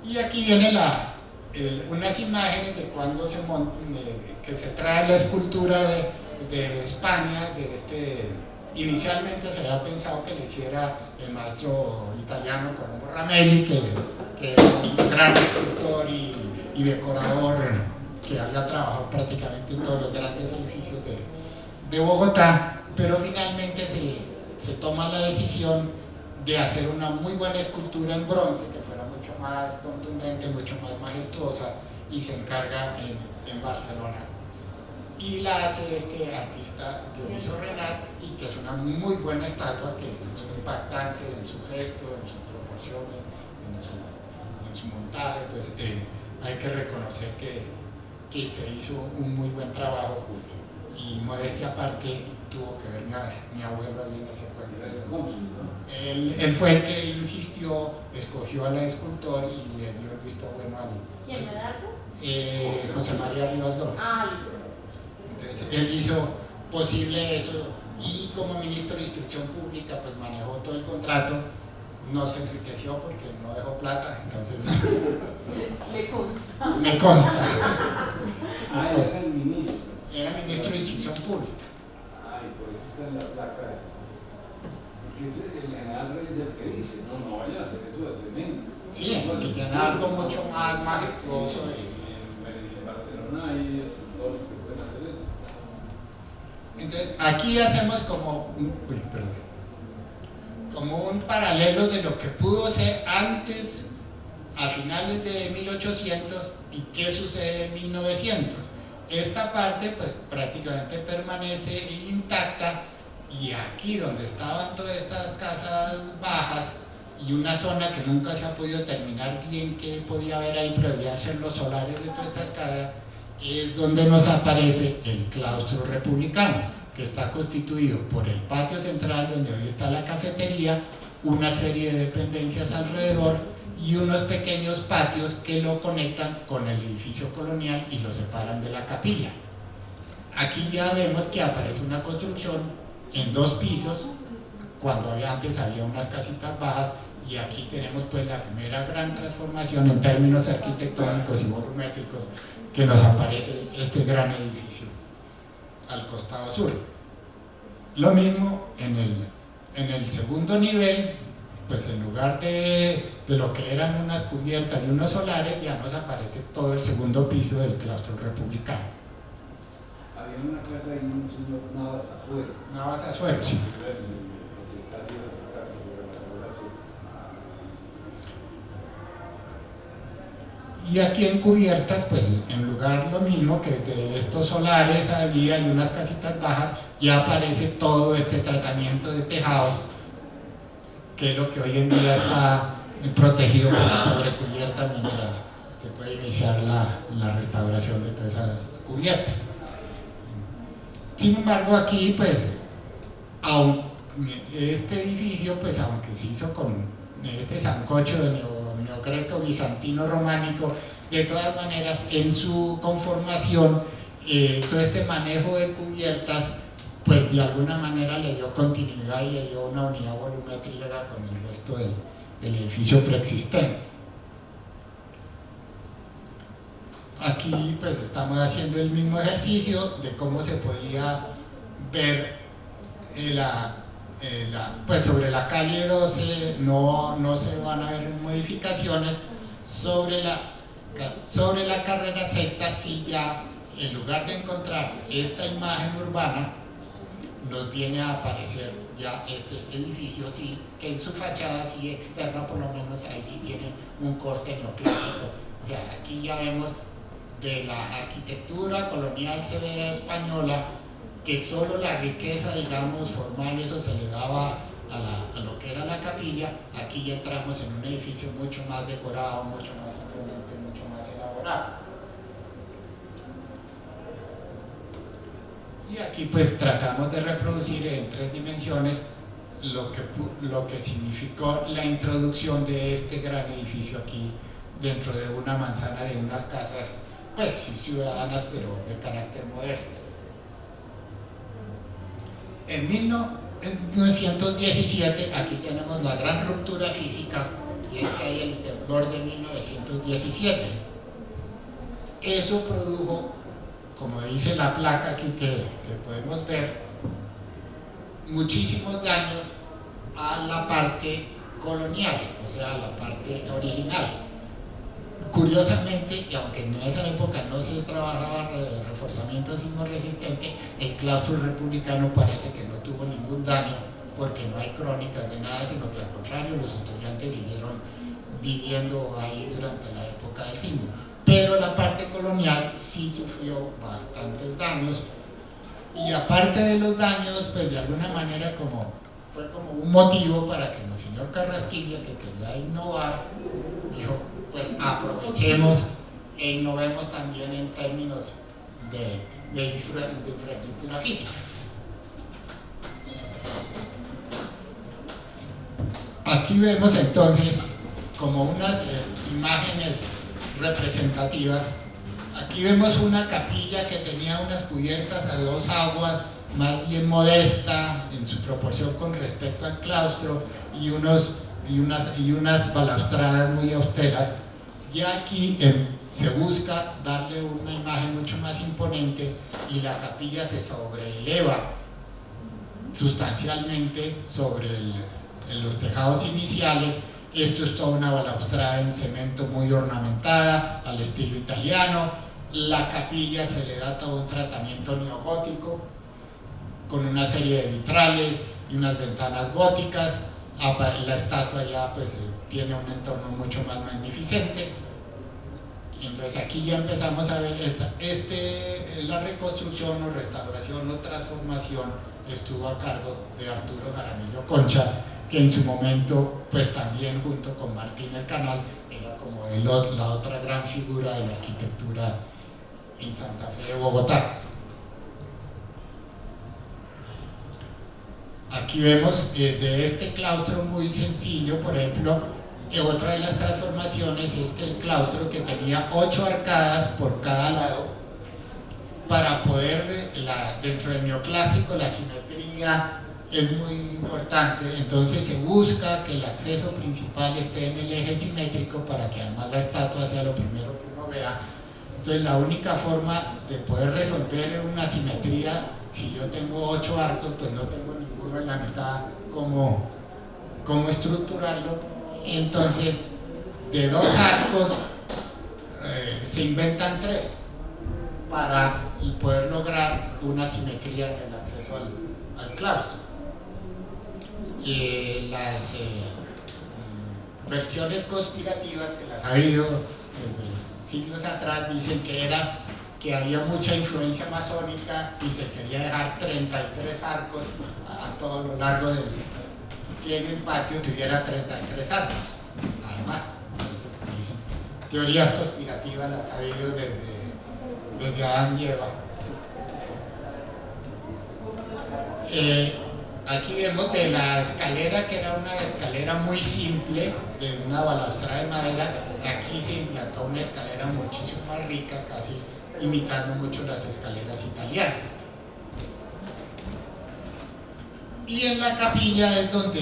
Y aquí viene unas imágenes de cuando que se trae la escultura de España, inicialmente se había pensado que le hiciera el maestro italiano Colombo Ramelli, que era un gran escultor y decorador que había trabajado prácticamente en todos los grandes edificios de Bogotá, pero finalmente se toma la decisión de hacer una muy buena escultura en bronce que fuera mucho más contundente, mucho más majestuosa, y se encarga en Barcelona. Y la hace este artista Dioniso Renart, y que es una muy buena estatua, que es impactante en su gesto, en sus proporciones, en su montaje. Pues hay que reconocer que se hizo un muy buen trabajo, y modestia aparte tuvo que ver mi abuelo ahí en ese cuento. Él fue el que insistió, escogió al escultor y le dio el visto bueno al... ¿Quién me da? José María Rivas Goro. Listo. Entonces él hizo posible eso, y como ministro de Instrucción Pública pues manejó todo el contrato. No se enriqueció porque no dejó plata, entonces Le consta. me consta. Era el ministro. Era ministro de Instrucción Pública. Y por eso está en la placa esa. Porque el general Reyes es el que dice, no vaya a hacer eso de cemento. Sí, que tiene algo mucho más majestuoso. En Barcelona hay escultores que pueden hacer eso. Entonces aquí hacemos como un paralelo de lo que pudo ser antes, a finales de 1800, y qué sucede en 1900. Esta parte pues prácticamente permanece intacta, y aquí donde estaban todas estas casas bajas y una zona que nunca se ha podido terminar bien qué podía haber ahí, pero debían ser los solares de todas estas casas, es donde nos aparece el claustro republicano, que está constituido por el patio central, donde hoy está la cafetería, una serie de dependencias alrededor y unos pequeños patios que lo conectan con el edificio colonial y lo separan de la capilla. Aquí ya vemos que aparece una construcción en 2 pisos, cuando antes había unas casitas bajas, y aquí tenemos pues la primera gran transformación en términos arquitectónicos y volumétricos, que nos aparece este gran edificio al costado sur. Lo mismo en el segundo nivel, pues en lugar de lo que eran unas cubiertas y unos solares, ya nos aparece todo el segundo piso del claustro republicano. Había una casa ahí, un señor Navas Azuero. Navas Azuero, sí. El propietario de esa casa, de la cesta. Y aquí en cubiertas, pues en lugar lo mismo que de estos solares había y unas casitas bajas, ya aparece todo este tratamiento de tejados, que es lo que hoy en día está protegido por la sobrecubierta, mientras que puede iniciar la restauración de todas esas cubiertas. Sin embargo, aquí pues este edificio, pues aunque se hizo con este sancocho de neogreco, bizantino, románico, de todas maneras en su conformación, todo este manejo de cubiertas pues de alguna manera le dio continuidad y le dio una unidad volumétrica con el resto del edificio preexistente. Aquí pues estamos haciendo el mismo ejercicio de cómo se podía ver pues sobre la calle 12 no se van a ver modificaciones. Sobre la carrera sexta sí, ya en lugar de encontrar esta imagen urbana nos viene a aparecer ya este edificio, sí, que en su fachada sí externa por lo menos ahí sí tiene un corte neoclásico. O sea, aquí ya vemos de la arquitectura colonial severa española, que solo la riqueza, digamos, formal, eso se le daba a lo que era la capilla. Aquí ya entramos en un edificio mucho más decorado, mucho más imponente, mucho más elaborado. Y aquí pues tratamos de reproducir en 3 dimensiones lo que significó la introducción de este gran edificio aquí dentro de una manzana de unas casas pues ciudadanas, pero de carácter modesto. En 1917 aquí tenemos la gran ruptura física, y es que hay el temblor de 1917. Eso produjo, como dice la placa aquí que podemos ver, muchísimos daños a la parte colonial, o sea, a la parte original. Curiosamente, y aunque en esa época no se trabajaba reforzamiento sismorresistente, el claustro republicano parece que no tuvo ningún daño, porque no hay crónicas de nada, sino que al contrario, los estudiantes siguieron viviendo ahí durante la época del sismo. Pero la parte colonial sí sufrió bastantes daños, y aparte de los daños, pues de alguna manera fue como un motivo para que el señor Carrasquilla, que quería innovar, dijo, pues aprovechemos e innovemos también en términos de infraestructura física. Aquí vemos entonces como unas imágenes representativas. Aquí vemos una capilla que tenía unas cubiertas a dos aguas, más bien modesta en su proporción con respecto al claustro, y unas balaustradas muy austeras. Ya aquí se busca darle una imagen mucho más imponente, y la capilla se sobreeleva sustancialmente sobre los tejados iniciales. Esto es toda una balaustrada en cemento muy ornamentada, al estilo italiano. La capilla se le da todo un tratamiento neogótico, con una serie de vitrales y unas ventanas góticas. La estatua ya pues tiene un entorno mucho más magnificente. Entonces aquí ya empezamos a ver la reconstrucción o restauración o transformación estuvo a cargo de Arturo Jaramillo Concha, que en su momento pues también junto con Martín El Canal era como la otra gran figura de la arquitectura en Santa Fe de Bogotá. Aquí vemos de este claustro muy sencillo, por ejemplo, otra de las transformaciones es que el claustro, que tenía 8 arcadas por cada lado, para poder, dentro del neoclásico, la simetría es muy importante, entonces se busca que el acceso principal esté en el eje simétrico para que además la estatua sea lo primero que uno vea. Entonces la única forma de poder resolver una simetría, si yo tengo 8 arcos, pues no tengo ninguno en la mitad, cómo estructurarlo. Entonces de 2 arcos se inventan 3 para poder lograr una simetría en el acceso al claustro. Las versiones conspirativas, que las ha habido desde siglos atrás, dicen que había mucha influencia masónica y se quería dejar 33 arcos a todo lo largo del, que en el patio tuviera 33 arcos, además. Entonces, dicen, teorías conspirativas las ha habido desde Adán y Eva. Aquí vemos de la escalera, que era una escalera muy simple, de una balaustrada de madera. Aquí se implantó una escalera muchísimo más rica, casi imitando mucho las escaleras italianas. Y en la capilla es donde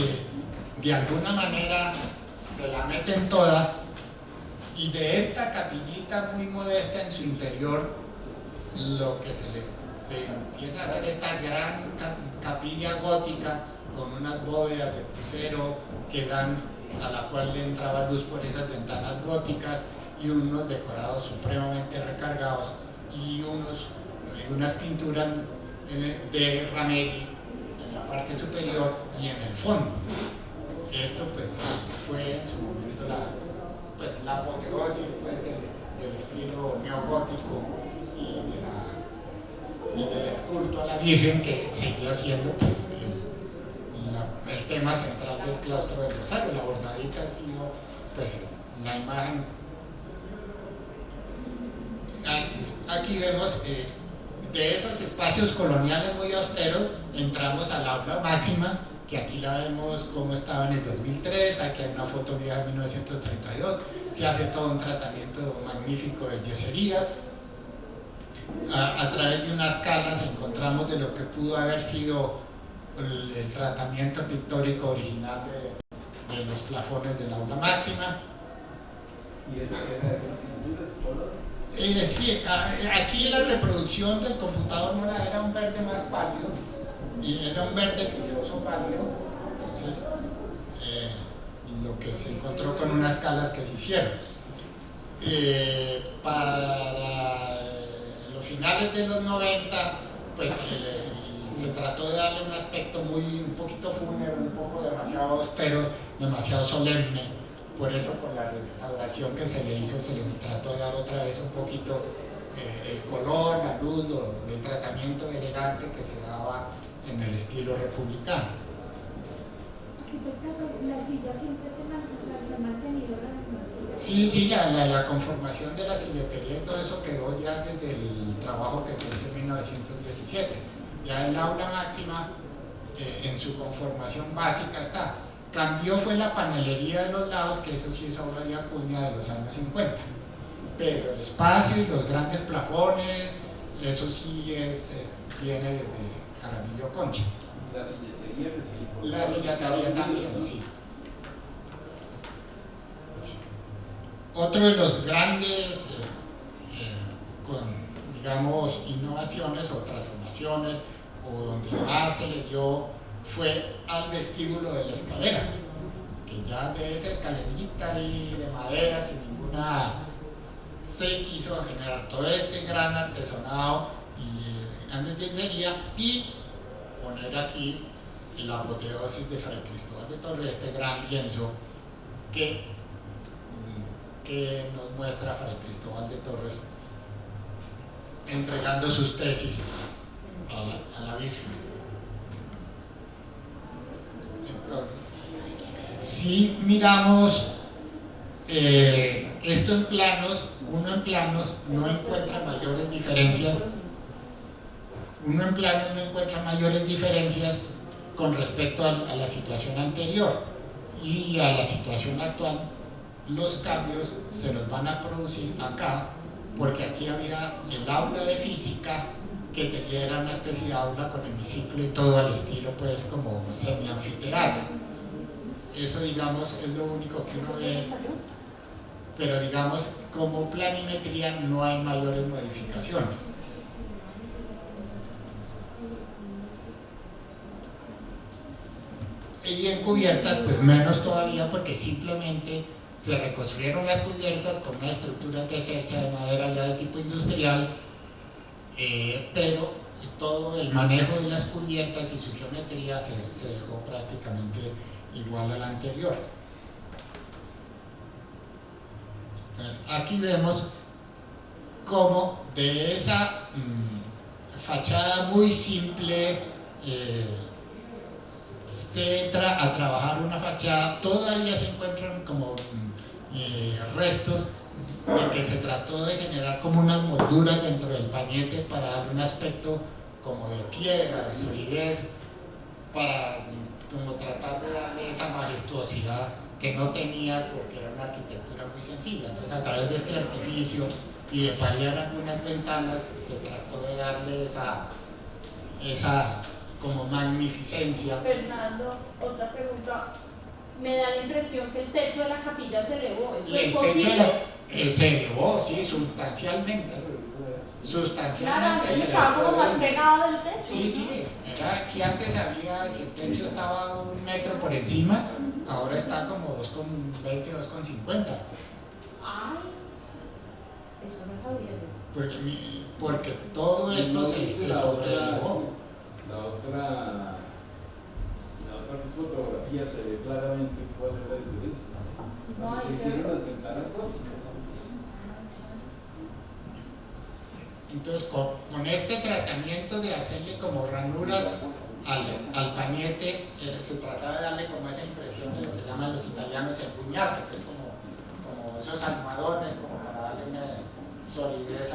de alguna manera se la meten toda, y de esta capillita muy modesta en su interior, lo que se empieza a hacer esta gran capilla gótica con unas bóvedas de crucero a la cual le entraba luz por esas ventanas góticas, y unos decorados supremamente recargados, y unas pinturas de Ramelli en la parte superior y en el fondo. Esto pues fue en su momento la apoteosis pues, del estilo neogótico y del culto a la Virgen, que seguía siendo pues, el tema central del claustro del Rosario. La bordadita ha sido pues, la imagen. Aquí vemos de esos espacios coloniales muy austeros, entramos al aula máxima, que aquí la vemos como estaba en el 2003, aquí hay una foto vieja de 1932, se hace todo un tratamiento magnífico de yeserías. A través de unas calas encontramos de lo que pudo haber sido el tratamiento pictórico original de los plafones del aula máxima. ¿Y era esa pintura de color? Sí, aquí la reproducción del computador no era un verde más pálido, y era un verde grisoso pálido. Entonces lo que se encontró con unas calas que se hicieron para los finales de los 90, pues se trató de darle un aspecto un poquito fúnebre, un poco demasiado austero, demasiado solemne, por eso con la restauración que se le hizo se le trató de dar otra vez un poquito el color, la luz, el tratamiento elegante que se daba en el estilo republicano. Arquitecta, la silla siempre se ha mantenido la misma silla. Sí, la conformación de la silletería y todo eso quedó ya desde el trabajo que se hizo en 1917. Ya el aula máxima en su conformación básica está. Cambió fue la panelería de los lados, que eso sí es obra de Acuña de los años 50. Pero el espacio y los grandes plafones, eso sí viene desde Jaramillo Concha. La silletería que sí. La silletería también, sí. Otro de los grandes, digamos, innovaciones o transformaciones, o donde más se le dio, fue al vestíbulo de la escalera, que ya de esa escalerita ahí de madera sin ninguna, se quiso generar todo este gran artesonado y grandes yencería y poner aquí la apoteosis de Fray Cristóbal de Torres, este gran lienzo que nos muestra Fray Cristóbal de Torres entregando sus tesis a la Virgen. Entonces, si miramos esto en planos, uno en planos no encuentra mayores diferencias. Uno en planos no encuentra mayores diferencias con respecto a la situación anterior y a la situación actual. Los cambios se los van a producir acá, porque aquí había el aula de física que tenía, era una especie de aula con hemiciclo y todo al estilo pues como semi-anfiteatro. Eso digamos es lo único que uno ve, pero digamos como planimetría no hay mayores modificaciones. Y en cubiertas pues menos todavía, porque simplemente se reconstruyeron las cubiertas con una estructura deshecha de madera ya de tipo industrial, pero todo el manejo de las cubiertas y su geometría se dejó prácticamente igual a la anterior. Entonces aquí vemos cómo de esa fachada muy simple se entra a trabajar una fachada. Todavía se encuentran como restos de que se trató de generar como unas molduras dentro del pañete para darle un aspecto como de piedra, de solidez, para como tratar de darle esa majestuosidad que no tenía porque era una arquitectura muy sencilla. Entonces a través de este artificio y de paliar algunas ventanas se trató de darle esa como magnificencia. Fernando, otra pregunta. Me da la impresión que el techo de la capilla se elevó. ¿Eso es El posible? techo se elevó, sí, sustancialmente. Claro, Se estaba elevó. como más pegado del techo. Sí, si antes si el techo estaba 1 metro por encima, ahora está como 2,20, 2,50. Ay, eso no sabía yo. Porque todo esto se sobreelevó. La otra fotografía se ve claramente cuál es la diferencia. No, Se hicieron las ventanas góticas. Entonces con este tratamiento de hacerle como ranuras al pañete, se trataba de darle como esa impresión de lo que llaman los italianos el puñato, que es como esos almohadones, como para darle una solidez,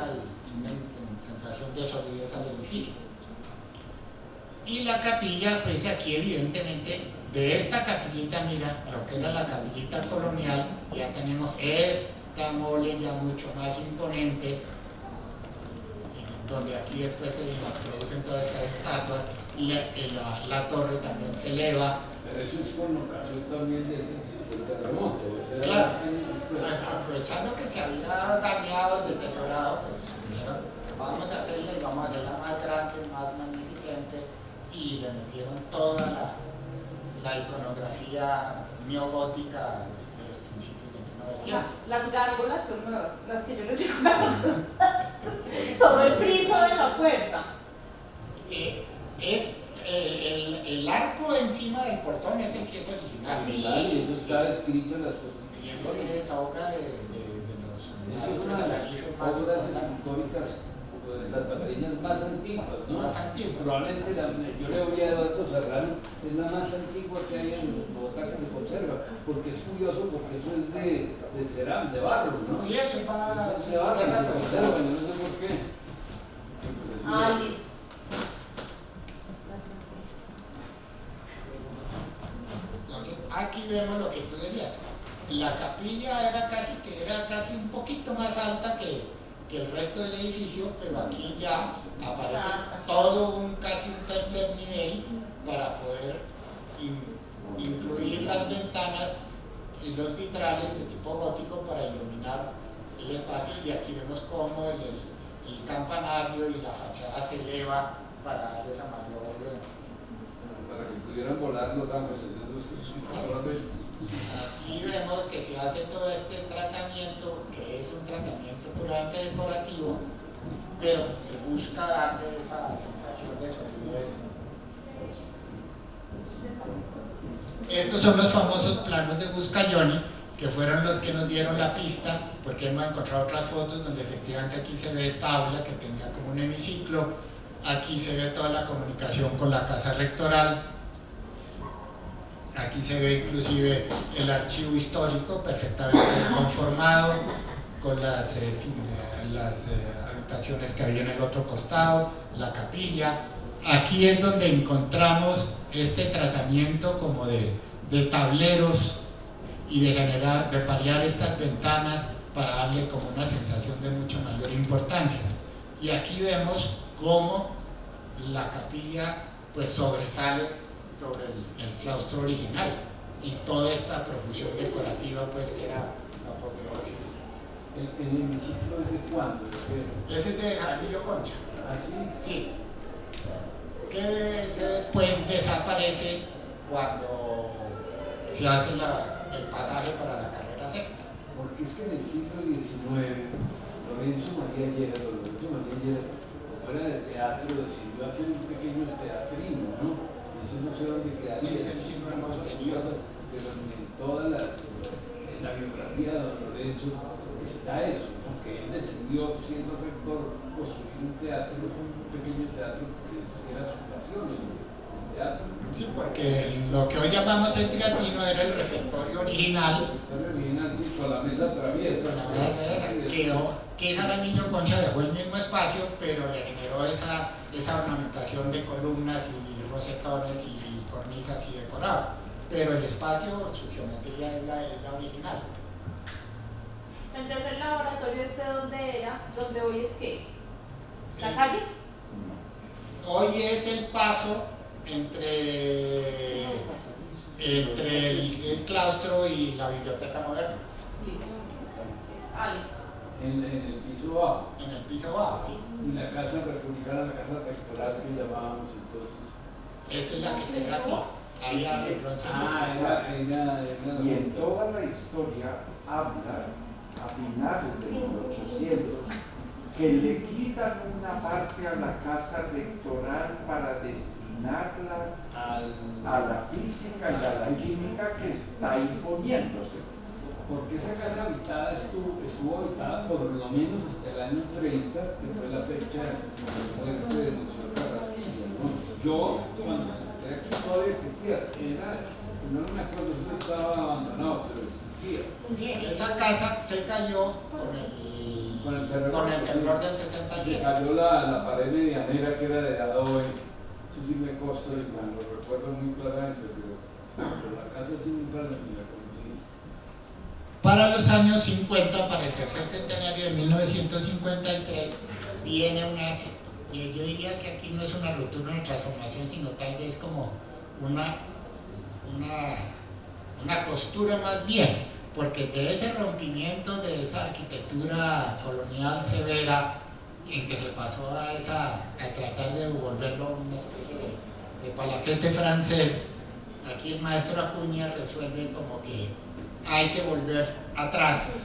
una sensación de solidez al edificio. Y la capilla, pues aquí evidentemente de esta capillita, mira, lo que era la capillita colonial, ya tenemos esta mole ya mucho más imponente, donde aquí después se producen todas esas estatuas, la torre también se eleva. Pero eso es con ocasión también del terremoto. O sea, Claro, pues aprovechando que se había dañado, deteriorado, pues dijeron, vamos a hacerla y vamos a hacerla más grande, más magnificente, y le metieron toda la iconografía neogótica de los principios de 1900. Las gárgolas son nuevas, las que yo les digo gárgolas. Todo el friso de la puerta. Es el arco encima del portón, ese sí es original. Sí. y eso está escrito en las Y constituciones. eso eso es obra de los Esa es una de las más obras importantes. históricas santafereñas más antiguas, ¿no? Más antiguas. Probablemente yo le voy a Eduardo Serrano, es la más antigua que hay en Bogotá que se conserva, porque es curioso, porque eso es de cerámica, de barro, ¿no? Sí, eso es para Eso es de barro, y se conserva, yo no sé por qué. Listo. Entonces, aquí vemos lo que tú decías. La capilla era casi un poquito más alta que el resto del edificio, pero aquí ya aparece todo casi un tercer nivel para poder incluir las ventanas y los vitrales de tipo gótico para iluminar el espacio, y aquí vemos cómo el campanario y la fachada se eleva para darles a mayor Para que pudieran volar los ángeles, Aquí vemos que se hace todo este tratamiento, que es un tratamiento puramente decorativo, pero se busca darle esa sensación de solidez. Estos son los famosos planos de Buscayoni, que fueron los que nos dieron la pista, porque hemos encontrado otras fotos donde efectivamente aquí se ve esta aula que tenía como un hemiciclo, aquí se ve toda la comunicación con la casa rectoral. Aquí se ve inclusive el archivo histórico perfectamente conformado con las habitaciones que había en el otro costado, la capilla. Aquí es donde encontramos este tratamiento como de tableros y de parear estas ventanas para darle como una sensación de mucho mayor importancia. Y aquí vemos cómo la capilla pues sobresale sobre el claustro original, y toda esta profusión decorativa pues que era la apoteosis. ¿El hemiciclo es de cuándo? Ese es de Jaramillo Concha. ¿Ah, sí? Sí. Que después desaparece cuando se hace el pasaje para la carrera sexta. Porque es que en el siglo XIX, Lorenzo María Lleras, como era de teatro, decidió hacer un pequeño teatrino, ¿no? Ese no sé dónde quedaría. Ese sí lo hemos tenido. Pero en la biografía de don Lorenzo está eso, ¿no? Que él decidió, siendo rector, construir un pequeño teatro, porque era su pasión, el teatro. Sí, porque lo que hoy llamamos el teatrino era el refectorio original. El refectorio original, sí, con la mesa traviesa. Que Jaramillo Concha dejó el mismo espacio, pero le generó esa ornamentación de columnas y rosetones y cornisas y decorados. Pero el espacio, su geometría es la original. Entonces el laboratorio ¿dónde era? ¿Dónde hoy es qué? ¿La calle? Hoy es el paso entre el claustro y la biblioteca moderna. Listo. Listo. En el piso bajo. En el piso bajo, sí. Y la casa republicana, la casa rectoral que llamábamos entonces. Esa es la que queda aquí. Ahí arregló Y en toda la historia habla, a finales de 1800, que le quitan una parte a la casa rectoral para destinarla a la física y a la química que está imponiéndose. Porque esa casa habitada estuvo habitada por lo menos hasta el año 30, que fue la fecha de muerte del señor Carrasquilla, ¿no? Yo, cuando entré aquí, todavía existía. No me acuerdo si estaba abandonado, pero existía. Sí, esa casa se cayó con el temblor del 67. Se cayó la pared medianera que era de adobe. Eso sí me costó, y lo recuerdo muy claramente, pero la casa sí nunca la conocí. Para los años 50, para el tercer centenario de 1953, viene yo diría que aquí no es una ruptura, una transformación, sino tal vez como una costura más bien, porque de ese rompimiento de esa arquitectura colonial severa en que se pasó a tratar de volverlo una especie de palacete francés, aquí el maestro Acuña resuelve como que hay que volver atrás,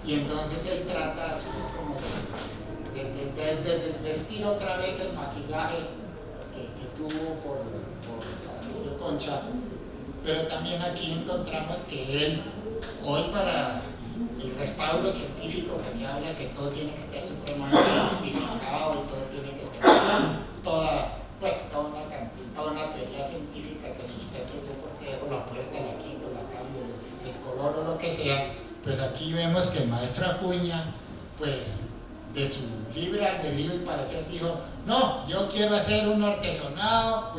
y entonces él trata así como de vestir otra vez el maquillaje que tuvo por Jaramillo Concha, pero también aquí encontramos que él, hoy para el restauro científico que se habla que todo tiene que estar supremamente justificado y todo tiene que tener toda una teoría científica que sustente yo porque dejo la puerta, la quito, la cambio, el color o lo que sea. Pues aquí vemos que el maestro Acuña, pues de su libre albedrío y parecer dijo, no, yo quiero hacer un artesonado,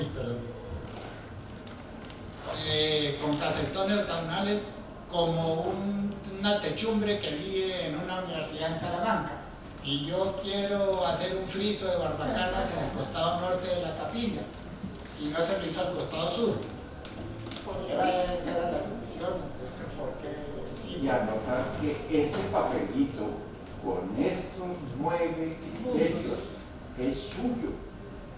con casetones octagonales como una techumbre que vi en una universidad en Salamanca, y yo quiero hacer un friso de barbacanas en el costado norte de la capilla y no se lo hizo al costado sur. Esa era la solución, porque sí. Y anotar que ese papelito con estos 9 criterios es suyo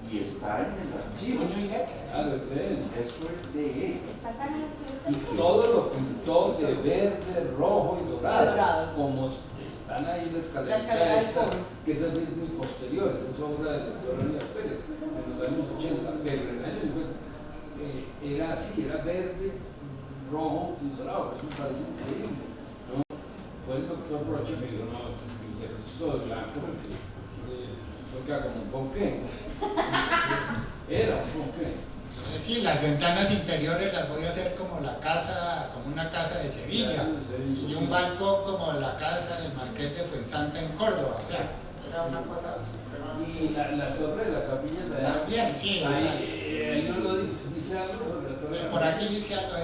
y está en el archivo. Puño y letras. Claro, es de él. Eso es de él. Está tan en Y todo lo pintó de verde, rojo y dorado, como están ahí la La escalera escalera del esta, coro. que esa sí es muy posterior, esa es obra del doctor Arias Pérez, en los años 80, pero en el año 50 era así, era verde, rojo y dorado, eso me parece increíble, ¿no? Fue el doctor Rocha que dijo, no, esto de blanco, porque queda como un ponqué. Era un ponqué. Sí, las ventanas interiores las voy a hacer como una casa de Sevilla, y un balcón como la casa del Marqués de Fuensanta en Córdoba, o sea, era una cosa supremamente. Y la torre de la capilla También, sí, ahí no lo dice algo sobre la torre de la por aquí dice algo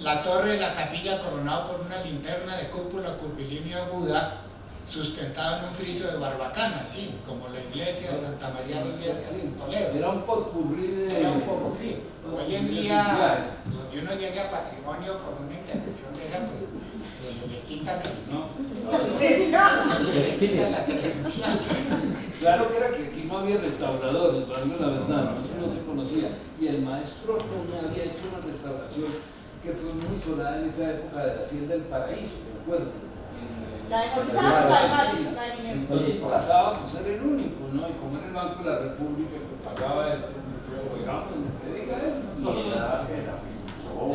la torre de la capilla coronado por una linterna de cúpula curvilínea aguda sustentado en un friso de barbacana, sí, como la iglesia de Santa María de Illescas en Toledo. Era un popurrí de... Era un poco frío. Hoy en día, si uno llega a patrimonio con una intervención de esa, pues le quitan le quitan la credencial. Claro que era que aquí no había restauradores, para la verdad, ¿no? Eso no se conocía. Y el maestro Acuña había hecho una restauración que fue muy sonada en esa época de la Hacienda del Paraíso, ¿me acuerdo? La de González, además, la de Guinea. Entonces pasaba pues era el único, ¿no? Y como era el Banco de la República que pagaba esto, pues vamos, me diga él.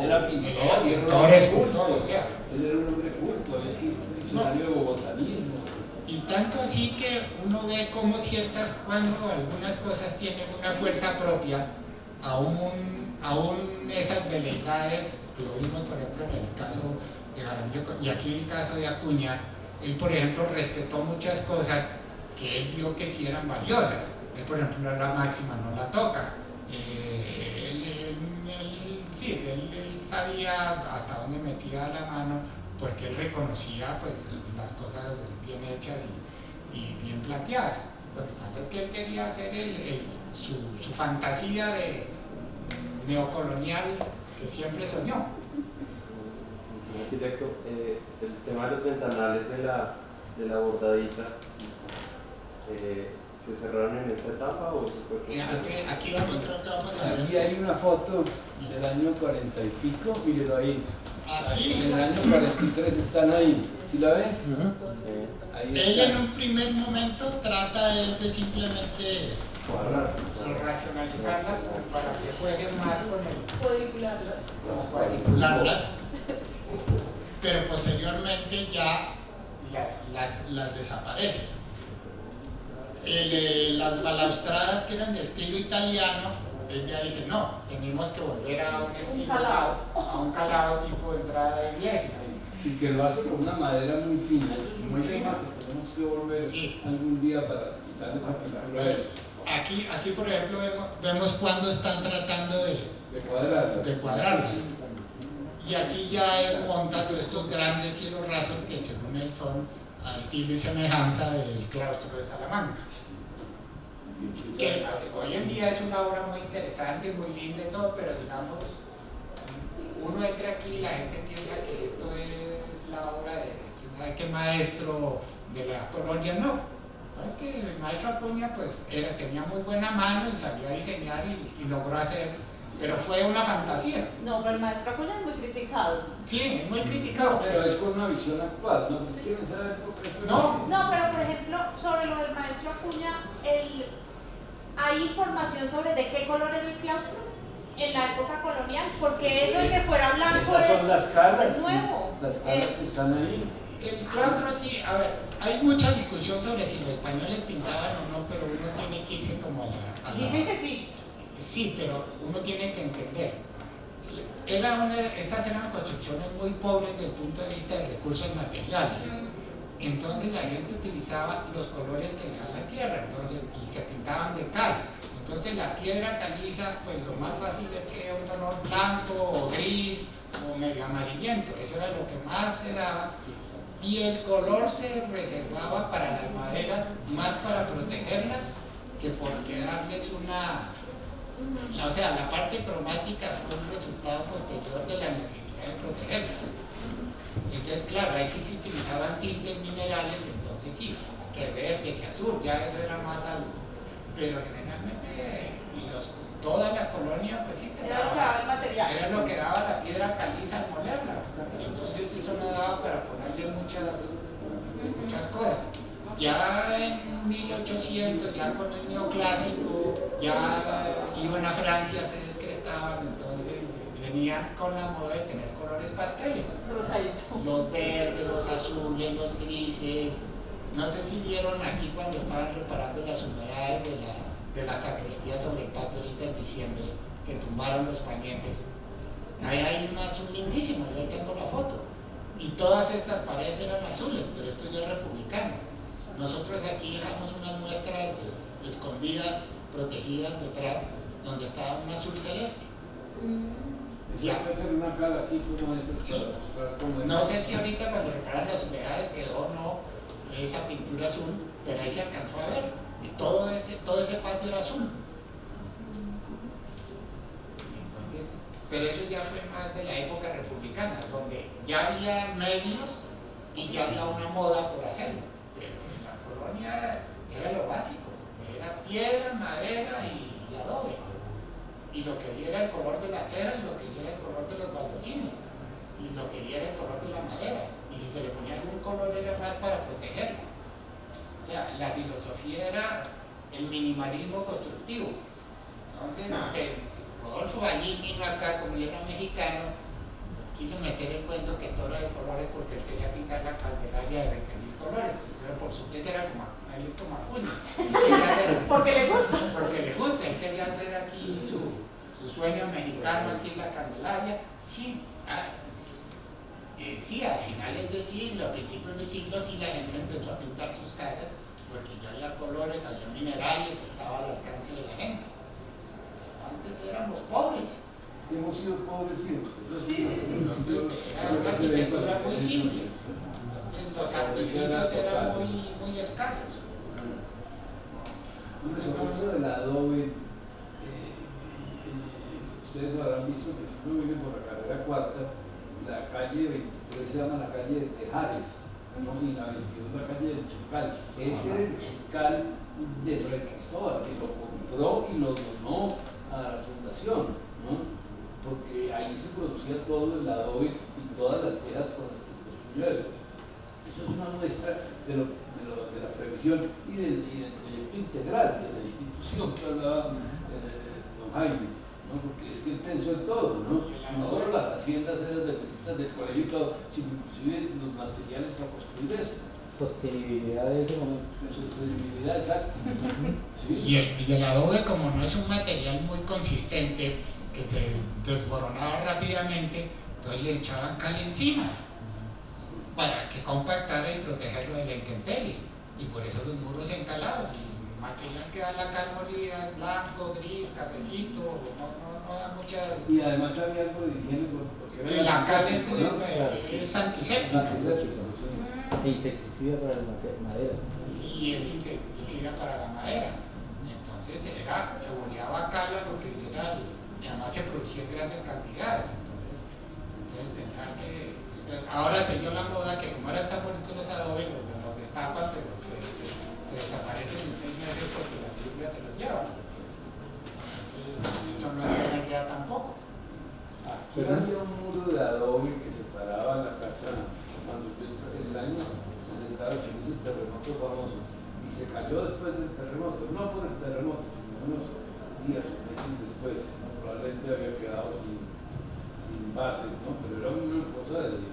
Era pintor, y Pintor, escultor, o sea. él era un hombre culto, es un diccionario de botanismo. Y tanto así que uno ve cómo cuando algunas cosas tienen una fuerza propia, aún esas veleidades, lo vimos por ejemplo en el caso de Jaramillo, y aquí en el caso de Acuña, él por ejemplo respetó muchas cosas que él vio que sí eran valiosas. Él por ejemplo la máxima no la toca, él sabía hasta dónde metía la mano, porque él reconocía pues las cosas bien hechas y bien planteadas. Lo que pasa es que él quería hacer su fantasía de neocolonial que siempre soñó. Arquitecto, el tema de los ventanales de la bordadita, ¿se cerraron en esta etapa o se fue? Aquí creo que vamos a ver. Aquí hay una foto del año 40 y pico, mírelo ahí. Aquí En el año 43 están ahí, ¿sí la ven? Ahí él en están. un primer momento trata de simplemente racionalizarlas como para que jueguen más con cuadricularlas, pero posteriormente ya las desaparecen. Las balaustradas que eran de estilo italiano, ella dice no, tenemos que volver a un estilo, a un calado tipo de entrada de iglesia. Y que lo hace con una madera muy fina. Eso es un Muy tema fina. que tenemos que volver Sí. algún día para quitarle esa pintura Bueno, aquí por ejemplo vemos cuando están tratando de cuadrarlas. Y aquí ya él monta todos estos grandes cielos rasos que según él son a estilo y semejanza del claustro de Salamanca. Que hoy en día es una obra muy interesante, muy linda y todo, pero digamos, uno entra aquí y la gente piensa que esto es la obra de quién sabe qué maestro de la colonia, no. Es que el maestro Acuña pues tenía muy buena mano y sabía diseñar y logró hacer, pero fue una fantasía. No, pero el maestro Acuña es muy criticado. Sí, es muy criticado. Pero es con una visión actual, ¿no? Es que en esa época fue No. No, pero por ejemplo, sobre lo del maestro Acuña, hay información sobre de qué color era el claustro. en la época colonial, porque eso de que fuera blanco Esas son las caras. es nuevo. Las caras que están ahí. El claustro sí, a ver, hay mucha discusión sobre si los españoles pintaban o no, pero uno tiene que irse como a la... Dicen que sí. Sí, pero uno tiene que entender. Estas eran construcciones muy pobres desde el punto de vista de recursos materiales. Entonces la gente utilizaba los colores que le da la tierra, entonces, y se pintaban de cal. Entonces la piedra caliza, pues lo más fácil es que sea un tono blanco o gris o medio amarillento, eso era lo que más se daba. Y el color se reservaba para las maderas más para protegerlas que porque darles o sea, la parte cromática fue un resultado posterior de la necesidad de protegerlas. Entonces, claro, ahí sí se utilizaban tintes minerales, entonces sí, que verde, que azul, ya eso era más algo. Pero generalmente toda la colonia, pues sí se Era lo que daba el material. era lo que daba la piedra caliza al molerla. Entonces eso no daba para ponerle muchas cosas. Ya en 1800, ya con el neoclásico, ya iban a Francia, se descrestaban, entonces venían con la moda de tener colores pasteles. Rosadito. Los verdes, los azules, los grises. No sé si vieron aquí cuando estaban reparando las humedades de la sacristía sobre el patio ahorita en diciembre, que tumbaron los pañetes. Ahí hay un azul lindísimo, ahí tengo la foto. Y todas estas paredes eran azules, pero esto ya es republicano. Nosotros aquí dejamos unas muestras escondidas, protegidas detrás, donde estaba un azul celeste. Eso puede ser una cara aquí como esas Sí. para mostrar cómo es. No sé si ahorita cuando reparan las humedades quedó o no esa pintura azul, pero ahí se alcanzó a ver. Y todo ese patio era azul. Entonces, pero eso ya fue más de la época republicana, donde ya había medios y ya había una moda por hacerlo. Pero en la colonia era lo básico, era piedra, madera y adobe. Y lo que diera el color de la tela y lo que diera el color de los baldocines y lo que diera el color de la madera. Y si se le ponía algún color era más para protegerla. O sea, la filosofía era el minimalismo constructivo. Entonces, Rodolfo Ballín vino acá, como él era mexicano, pues quiso meter el cuento que todo era de colores porque él quería pintar la Candelaria de 20.000 colores. Pues era por su vez era como, él es como Acuña. Porque le gusta. Porque le gusta, él quería hacer aquí su sueño mexicano, aquí en la Candelaria. Sí, sí, a finales de siglo, a principios de siglo, sí la gente empezó a pintar sus casas porque ya había colores, había minerales, estaba al alcance de la gente. Pero antes éramos pobres. Es que hemos sido pobres siempre. Sí. Entonces era una arquitectura muy simple. Entonces los artificios eran muy escasos. Eso del adobe, ustedes habrán visto que si uno viene por la carrera cuarta, la calle 23 se llama la calle de Tejares, ¿no? Y la 22 la calle del Chical. Ese era el Chical de Fray Cristóbal, que lo compró y lo donó a la fundación, ¿no? Porque ahí se producía todo el adobe y todas las tejas con las que se construyó eso. Eso es una muestra de la previsión y del proyecto integral de la institución que hablaba don Jaime. ¿No? Porque es que él pensó en todo, ¿no? No solo las haciendas esas del colegio y todo, sino inclusive los materiales para construir eso. Sostenibilidad de ese momento. Sostenibilidad, exacto. ¿Sí? Y el adobe, como no es un material muy consistente, que se desboronaba rápidamente, entonces le echaban cal encima para que compactara y protegerlo de la intemperie. Y por eso los muros encalados. Material que da la cal molida, blanco, gris, cafecito, no da muchas. Y además había algo de higiene porque La cal es Antiséptico, antiséptica sí. E insecticida para la madera. y es insecticida para la madera. Entonces se boleaba cal a lo que era, y además se producía en grandes cantidades. Entonces pensar que. Ahora se dio la moda que como eran tan bonitos los adobes, los destapan, pero se desaparecen en 6 meses porque las lluvias se los llevan. Entonces, eso no es buena idea tampoco. Aquí había un muro de adobe que separaba la casa cuando yo estaba en el año 68, ese terremoto famoso, y se cayó después del terremoto, no por el terremoto, sino unos días o meses después, probablemente había bases, ¿no? Pero era una cosa de 1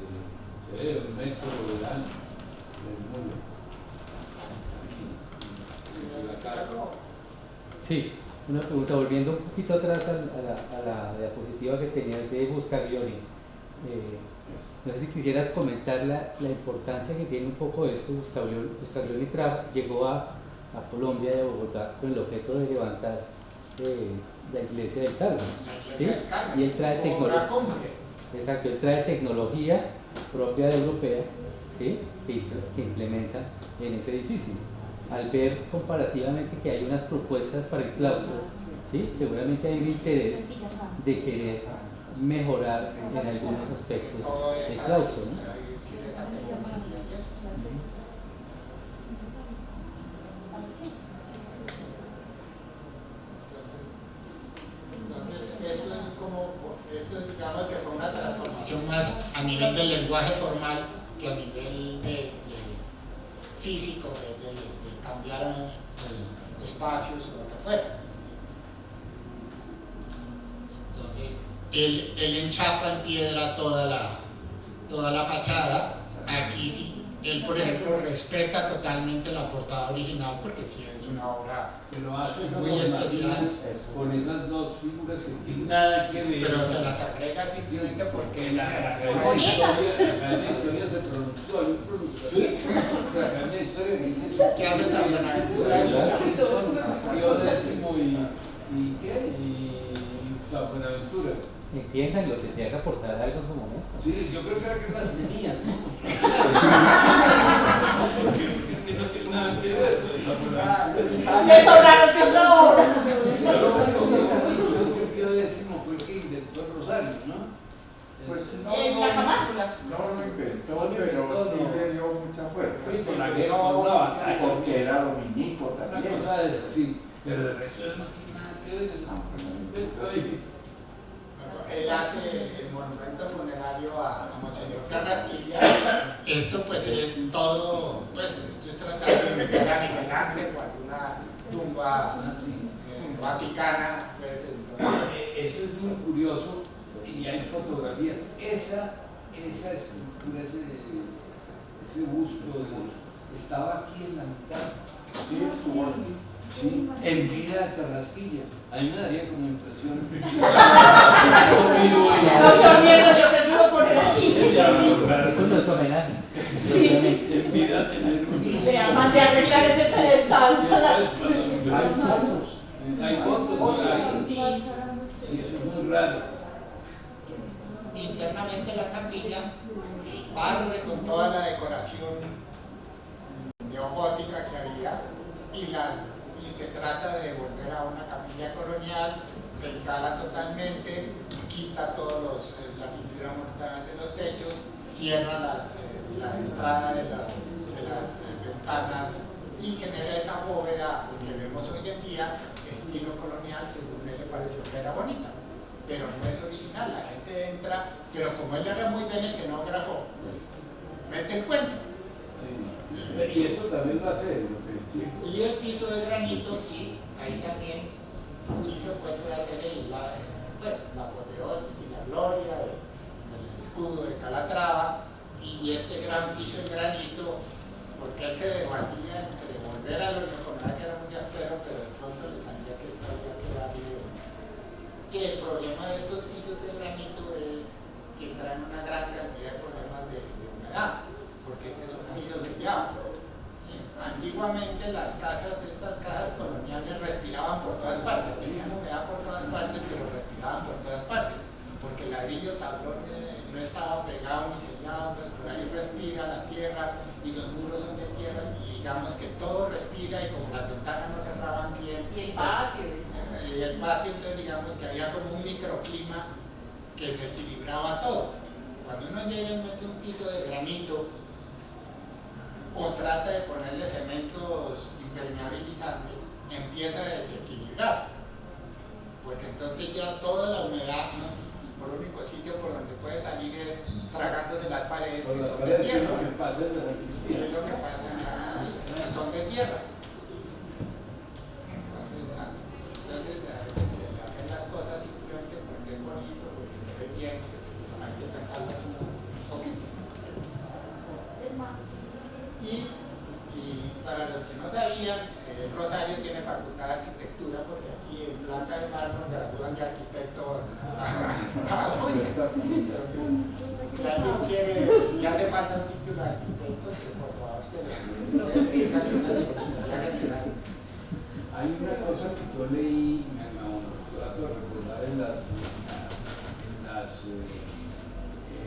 metro de alto, del muro. Sí, una pregunta, volviendo un poquito atrás a la diapositiva que tenías de Buscaglione. No sé si quisieras comentar la importancia que tiene un poco esto. Buscaglione llegó a Colombia y a Bogotá con el objeto de levantar la iglesia del Carmen. La ¿Sí? iglesia del Carmen, Y él trae como tecnología. obra cumbre. Exacto, él trae tecnología propia de europea, ¿sí? que implementa en ese edificio. Al ver comparativamente que hay unas propuestas para el claustro, ¿sí? Seguramente hay un interés de querer mejorar en algunos aspectos del claustro, ¿no? Entonces, esto digamos que fue una transformación más a nivel del lenguaje formal que a nivel de físico, de cambiar espacios o lo que fuera. Entonces, él enchapa en piedra toda la fachada. Aquí sí, él por ejemplo respeta totalmente la portada original porque sí es una obra Pero hace esas muy especial, formaciones con esas dos figuras que tienen nada que ver. pero se las agrega simplemente porque la Bonitas. historia se pronunció, hay un pronunciamiento. La Academia de Historia que dice ¿qué hace San Buenaventura? Pío X y ¿qué? Y San Buenaventura. Entiendan, lo tendría que aportar algo en su momento. Sí, yo creo que era que las tenía, ¿no? Es que no tiene nada que ver. Me sobraron de otra obra. Es que Pío X fue el que inventó el rosario, ¿no? Pues En la camátula. no lo inventó, pero sí le dio mucha fuerza. Sí, con la guerra, con la batalla. Porque era dominico Una también. cosa es así, pero el resto no tiene nada que ver. Es San invento. Él hace el monumento funerario a Monseñor Carrasquilla. Esto pues es todo, pues esto es tratar de meter a Miguel Ángel o alguna tumba vaticana, pues entonces. Eso es muy curioso y hay fotografías. Esa escultura, ese busto, estaba aquí en la mitad. Sí, estuvo aquí. Sí, en vida de Carrasquilla. A mí me daría como impresión. Doctor Nieto, yo que digo poner aquí. Eso no es homenaje. Sí. En vida tener un. Vea, mandé a arreglar ese pedestal. Hay fotos ahí. Sí, eso es muy raro. Internamente la capilla, el barre con toda la decoración neogótica que había y se trata de volver a una capilla colonial, se encala totalmente, quita todos la pintura mortal de los techos, cierra la entrada de las ventanas y genera esa bóveda que vemos hoy en día, estilo colonial, según él le pareció que era bonita, pero no es original. La gente entra, pero como él era muy buen escenógrafo, pues mete el cuento. Sí. Y esto también lo hace lo que sí. Y el piso de granito, sí, ahí también quiso pues hacer la apoteosis y la gloria del escudo de Calatrava, y este gran piso de granito, porque él se debatía entre volver a lo recordar que era muy áspero, pero de pronto le salía que esto había que darle, que el problema de estos pisos de granito es que traen una gran cantidad de problemas de humedad, porque este es un piso sellado. Antiguamente estas casas coloniales respiraban por todas partes, tenían humedad por todas partes, pero respiraban por todas partes, porque el ladrillo tablón no estaba pegado ni sellado, entonces por ahí respira la tierra y los muros son de tierra y digamos que todo respira, y como las ventanas no cerraban bien, Y el patio, entonces digamos que había como un microclima que se equilibraba todo. Cuando uno llega y mete un piso de granito o trata de ponerle cementos impermeabilizantes, empieza a desequilibrar, porque entonces ya toda la humedad, por el único sitio por donde puede salir es tragándose las paredes que son de tierra. Lo que pasa en la Es sacristía. lo que pasa, que son de tierra. Entonces a veces se le hacen las cosas simplemente porque es bonito, porque se ve bien. Blanca de Mármol gradúan de arquitecto a Acuña. Entonces, si alguien quiere, le hace falta un título de arquitecto, que por favor se le puede una secretaría general. Hay una cosa que yo leí, me trato de recordar en las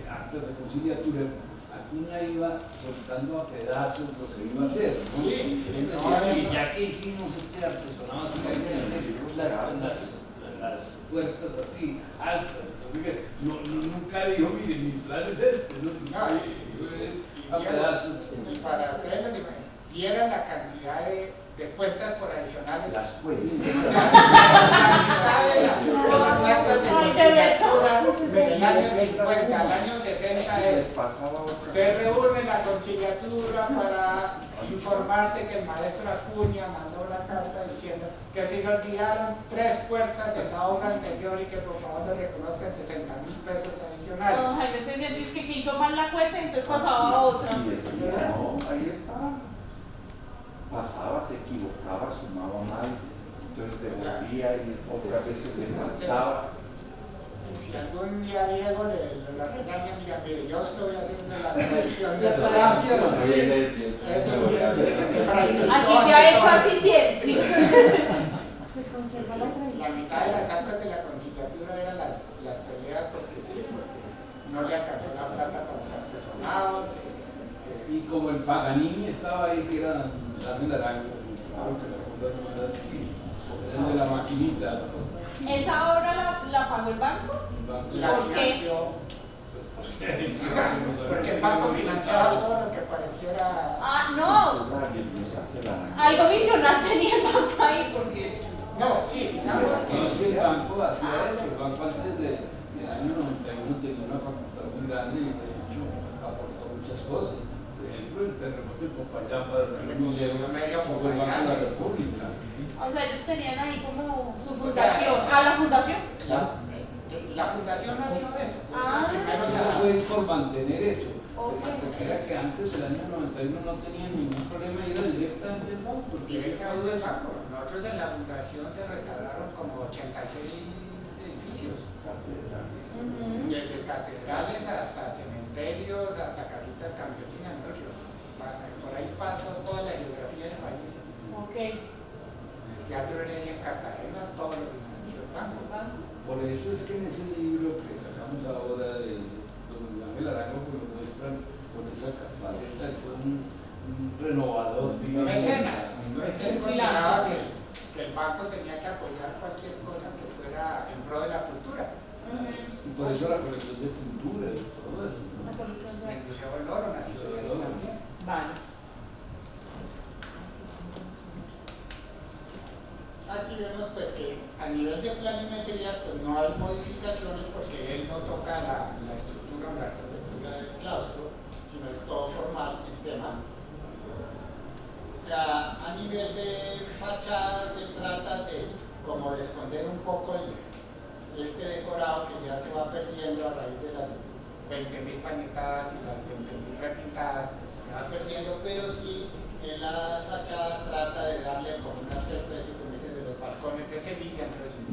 actas de conciliatura. Acuña iba soltando a pedazos lo que iba a hacer, ¿no? Sí, Él decía, "Y ya que hicimos este artesonado, así que hay que hacer las puertas así, altas, no sé qué". Nunca dijo, miren, mi plan es este, ¿no? A pedazos. Y para ustedes lo que vieran la cantidad de cuentas por adicionales. Las puertas. O sea, la mitad de las actas de conciliatura del año 50 al año 60 es: se reúne la conciliatura para informarse que el maestro Acuña mandó una carta diciendo que se le olvidaron 3 puertas en la obra anterior y que por favor le reconozcan 60.000 pesos adicionales. No, Jaime se dice que hizo mal la cuenta y entonces pasaba a otra. Y decía, no, ahí está. Pasaba, se equivocaba, sumaba mal, entonces devolvía y otras veces le faltaba. Si algún día Diego lo regaña, diga, mire, yo estoy haciendo la revisión de Reparación, eso. Aquí se ha hecho así siempre. Se conserva la tradición. La mitad de las actas de la conciliatura eran las peleas porque sí, porque no le alcanzó la plata para los artesonados. Y como el Paganini estaba ahí, que era Daniel Arango, claro que la cosa no era difícil, era de la maquinita. ¿Esa obra la pagó el banco? La ¿Por qué? financió, porque el banco financiaba todo lo que pareciera. Ah, no. Algo visionario tenía el banco ahí, porque. No, sí, digamos No, es que el que. banco hacía eso, el banco antes del año 91 tenía una facultad muy grande y de hecho aportó muchas cosas. Por ejemplo, el terremoto de Popayán para el Reino Unido fue el Banco de la República. O sea, ellos tenían ahí como su fundación. ¿Ah, la fundación? La fundación nació de eso. De esos primeros Eso fue por mantener eso. Ok. Porque era que antes del año 91 no tenían ningún problema, iba directamente al banco. directamente del banco. Nosotros en la fundación se restauraron como 86 edificios. Desde catedrales hasta cementerios, hasta casitas campesinas. ¿No? Por ahí pasó toda la geografía del país. Ok. El Teatro Heredia en Cartagena, todo lo financió el banco. Por eso es que en ese libro que sacamos ahora de don Ángel Arango, que lo muestran con esa faceta, fue un renovador, digamos. Mecenas. Entonces él consideraba que el banco tenía que apoyar cualquier cosa que fuera en pro de la cultura. Y por eso la colección de pintura y todo eso. La colección de. El Museo del Oro nació de ahí también. Vale. Aquí vemos pues que a nivel de planimetrías pues no hay modificaciones porque él no toca la estructura o la arquitectura del claustro, sino es todo formal el tema. A nivel de fachada se trata de como de esconder un poco este decorado que ya se va perdiendo a raíz de las 20.000 pañetadas y las 20.000 repintadas, se va perdiendo, pero sí en las fachadas trata de darle como un aspecto de ese de los balcones de Sevilla, entonces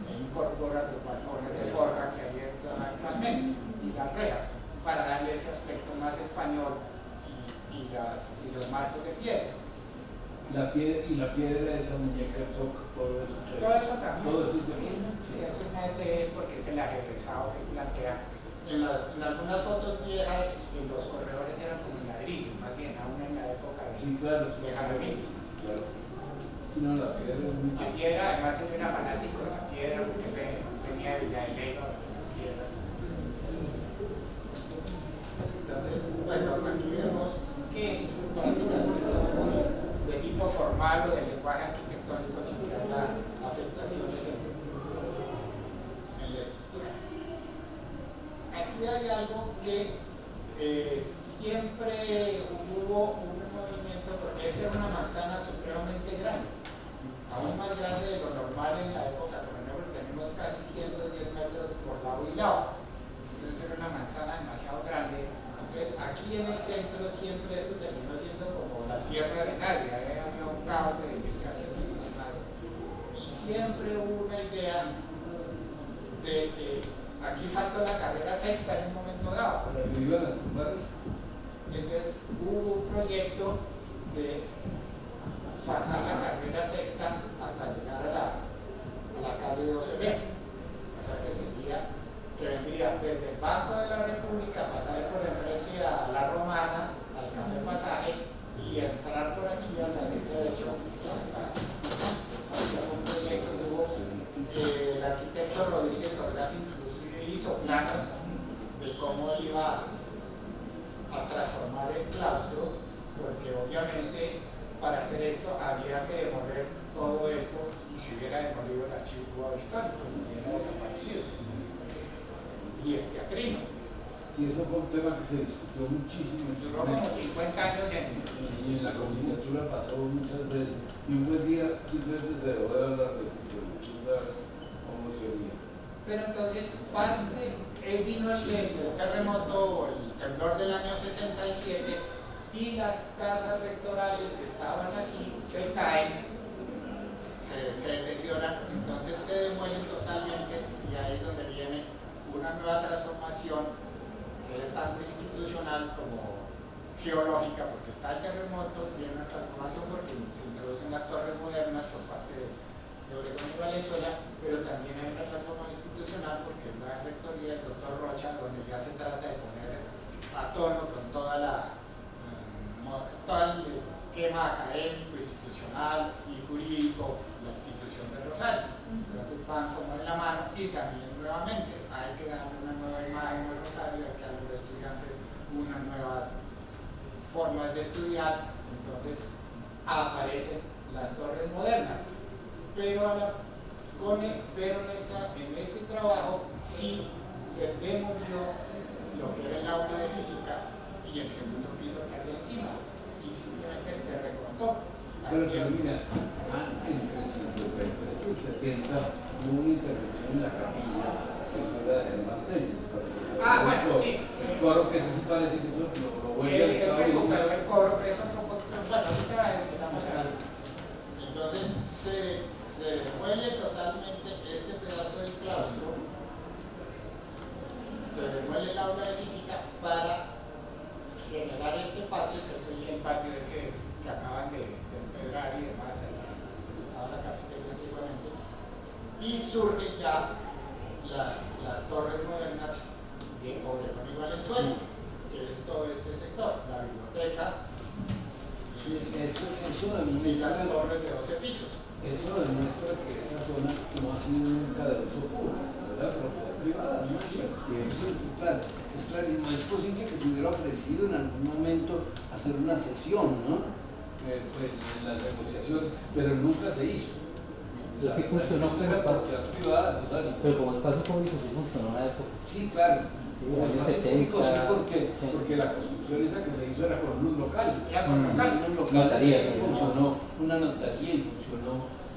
incorpora los balcones de forja que hay actualmente y las rejas para darle ese aspecto más español y los marcos de piedra. Y la piedra, esa muñeca, el zócalo, todo eso. Todo eso también. Todo eso sí, eso no es de él porque es el ajedrezado que plantea. En algunas fotos viejas los corredores eran como en ladrillo, más bien, aún en la época de Jaramillo. Claro. Si no, la piedra es muy La piedra, además él era fanático de la piedra porque venía de Villa de Leyva de la piedra. Entonces, bueno, aquí vemos que prácticamente es todo muy de tipo formal o de lenguaje arquitectónico sin que haya afectaciones en la estructura. Aquí hay algo que siempre hubo un movimiento, porque esta era una manzana supremamente grande, aún más grande de lo normal en la época colonial, porque tenemos casi 110 metros por lado y lado. Entonces era una manzana demasiado grande. Entonces aquí en el centro siempre esto terminó siendo como la tierra de nadie, había un caos de edificaciones y demás. Y siempre hubo una idea de que aquí faltó la carrera sexta en un momento dado. Para que iban a tumbar eso. Entonces hubo un proyecto de pasar la carrera sexta hasta llegar a la calle 12B. O sea que sería, que vendría desde el Banco de la República, pasar por enfrente a la Romana, al Café Pasaje y entrar por aquí a salir derecho hasta un proyecto que hubo. El arquitecto Rodríguez Ordaz inclusive hizo planos de cómo iba a transformar el claustro, porque obviamente para hacer esto había que demoler todo esto y se hubiera demolido el archivo histórico, hubiera desaparecido. Y el teatrino. Sí, eso fue un tema que se discutió muchísimo. Duró como 50 años y en la conciliatura pasó muchas veces. Y un buen día simplemente se dejó de hablar de eso, cómo se oía. Pero entonces, vino el terremoto o el temblor del año 67 y las casas rectorales que estaban aquí se caen, se deterioran, entonces se demuelen totalmente y ahí es donde viene una nueva transformación que es tanto institucional como geológica, porque está el terremoto, viene una transformación porque se introducen las torres modernas por parte de Obregón y Valenzuela, pero también hay una transformación institucional porque es la rectoría del doctor Rocha, donde ya se trata de poner a tono con todo el esquema académico, institucional y jurídico, la institución del Rosario. Entonces van como de la mano y también nuevamente hay que darle una nueva imagen al Rosario, hay que darle a los estudiantes unas nuevas formas de estudiar, entonces aparecen las torres modernas. Pero en ese trabajo sí se demolió lo que era el aula de física y el segundo piso que había encima y simplemente se recortó. Pero mira, en el 70 hubo una intervención en la capilla que fue la de Martínez. Bueno, sí. El coro que sí parece que eso lo vuelve al estado recuperó el coro, eso fue un poquito. Bueno, ahorita estamos en algo. Entonces se demuele totalmente este pedazo del claustro, se demuele el aula de física para generar este patio, que es hoy el patio ese que acaban de empedrar y demás, donde estaba la cafetería antiguamente, y surgen ya las torres modernas de Obregón y Valenzuela, que es todo este sector, la biblioteca eso y las demuestra, torres de 12 pisos. eso demuestra que esa zona no ha sido nunca de uso público, ¿verdad? Propiedad privada, ¿no? Sí. Claro, es clarísimo. Es posible que se hubiera ofrecido en algún momento hacer una sesión, ¿no? Pues, en las negociaciones, pero nunca se hizo. Pero sí funcionó como espacio. Propiedad privada, total. Pero como espacio público sí funcionó en una época. Sí, claro. Sí, Como años espacio 70, público, sí, sí. porque la construcción esa que se hizo era con unos locales. Ya con locales. Unos locales Notaría, que ¿no? funcionó una notaría y funcionó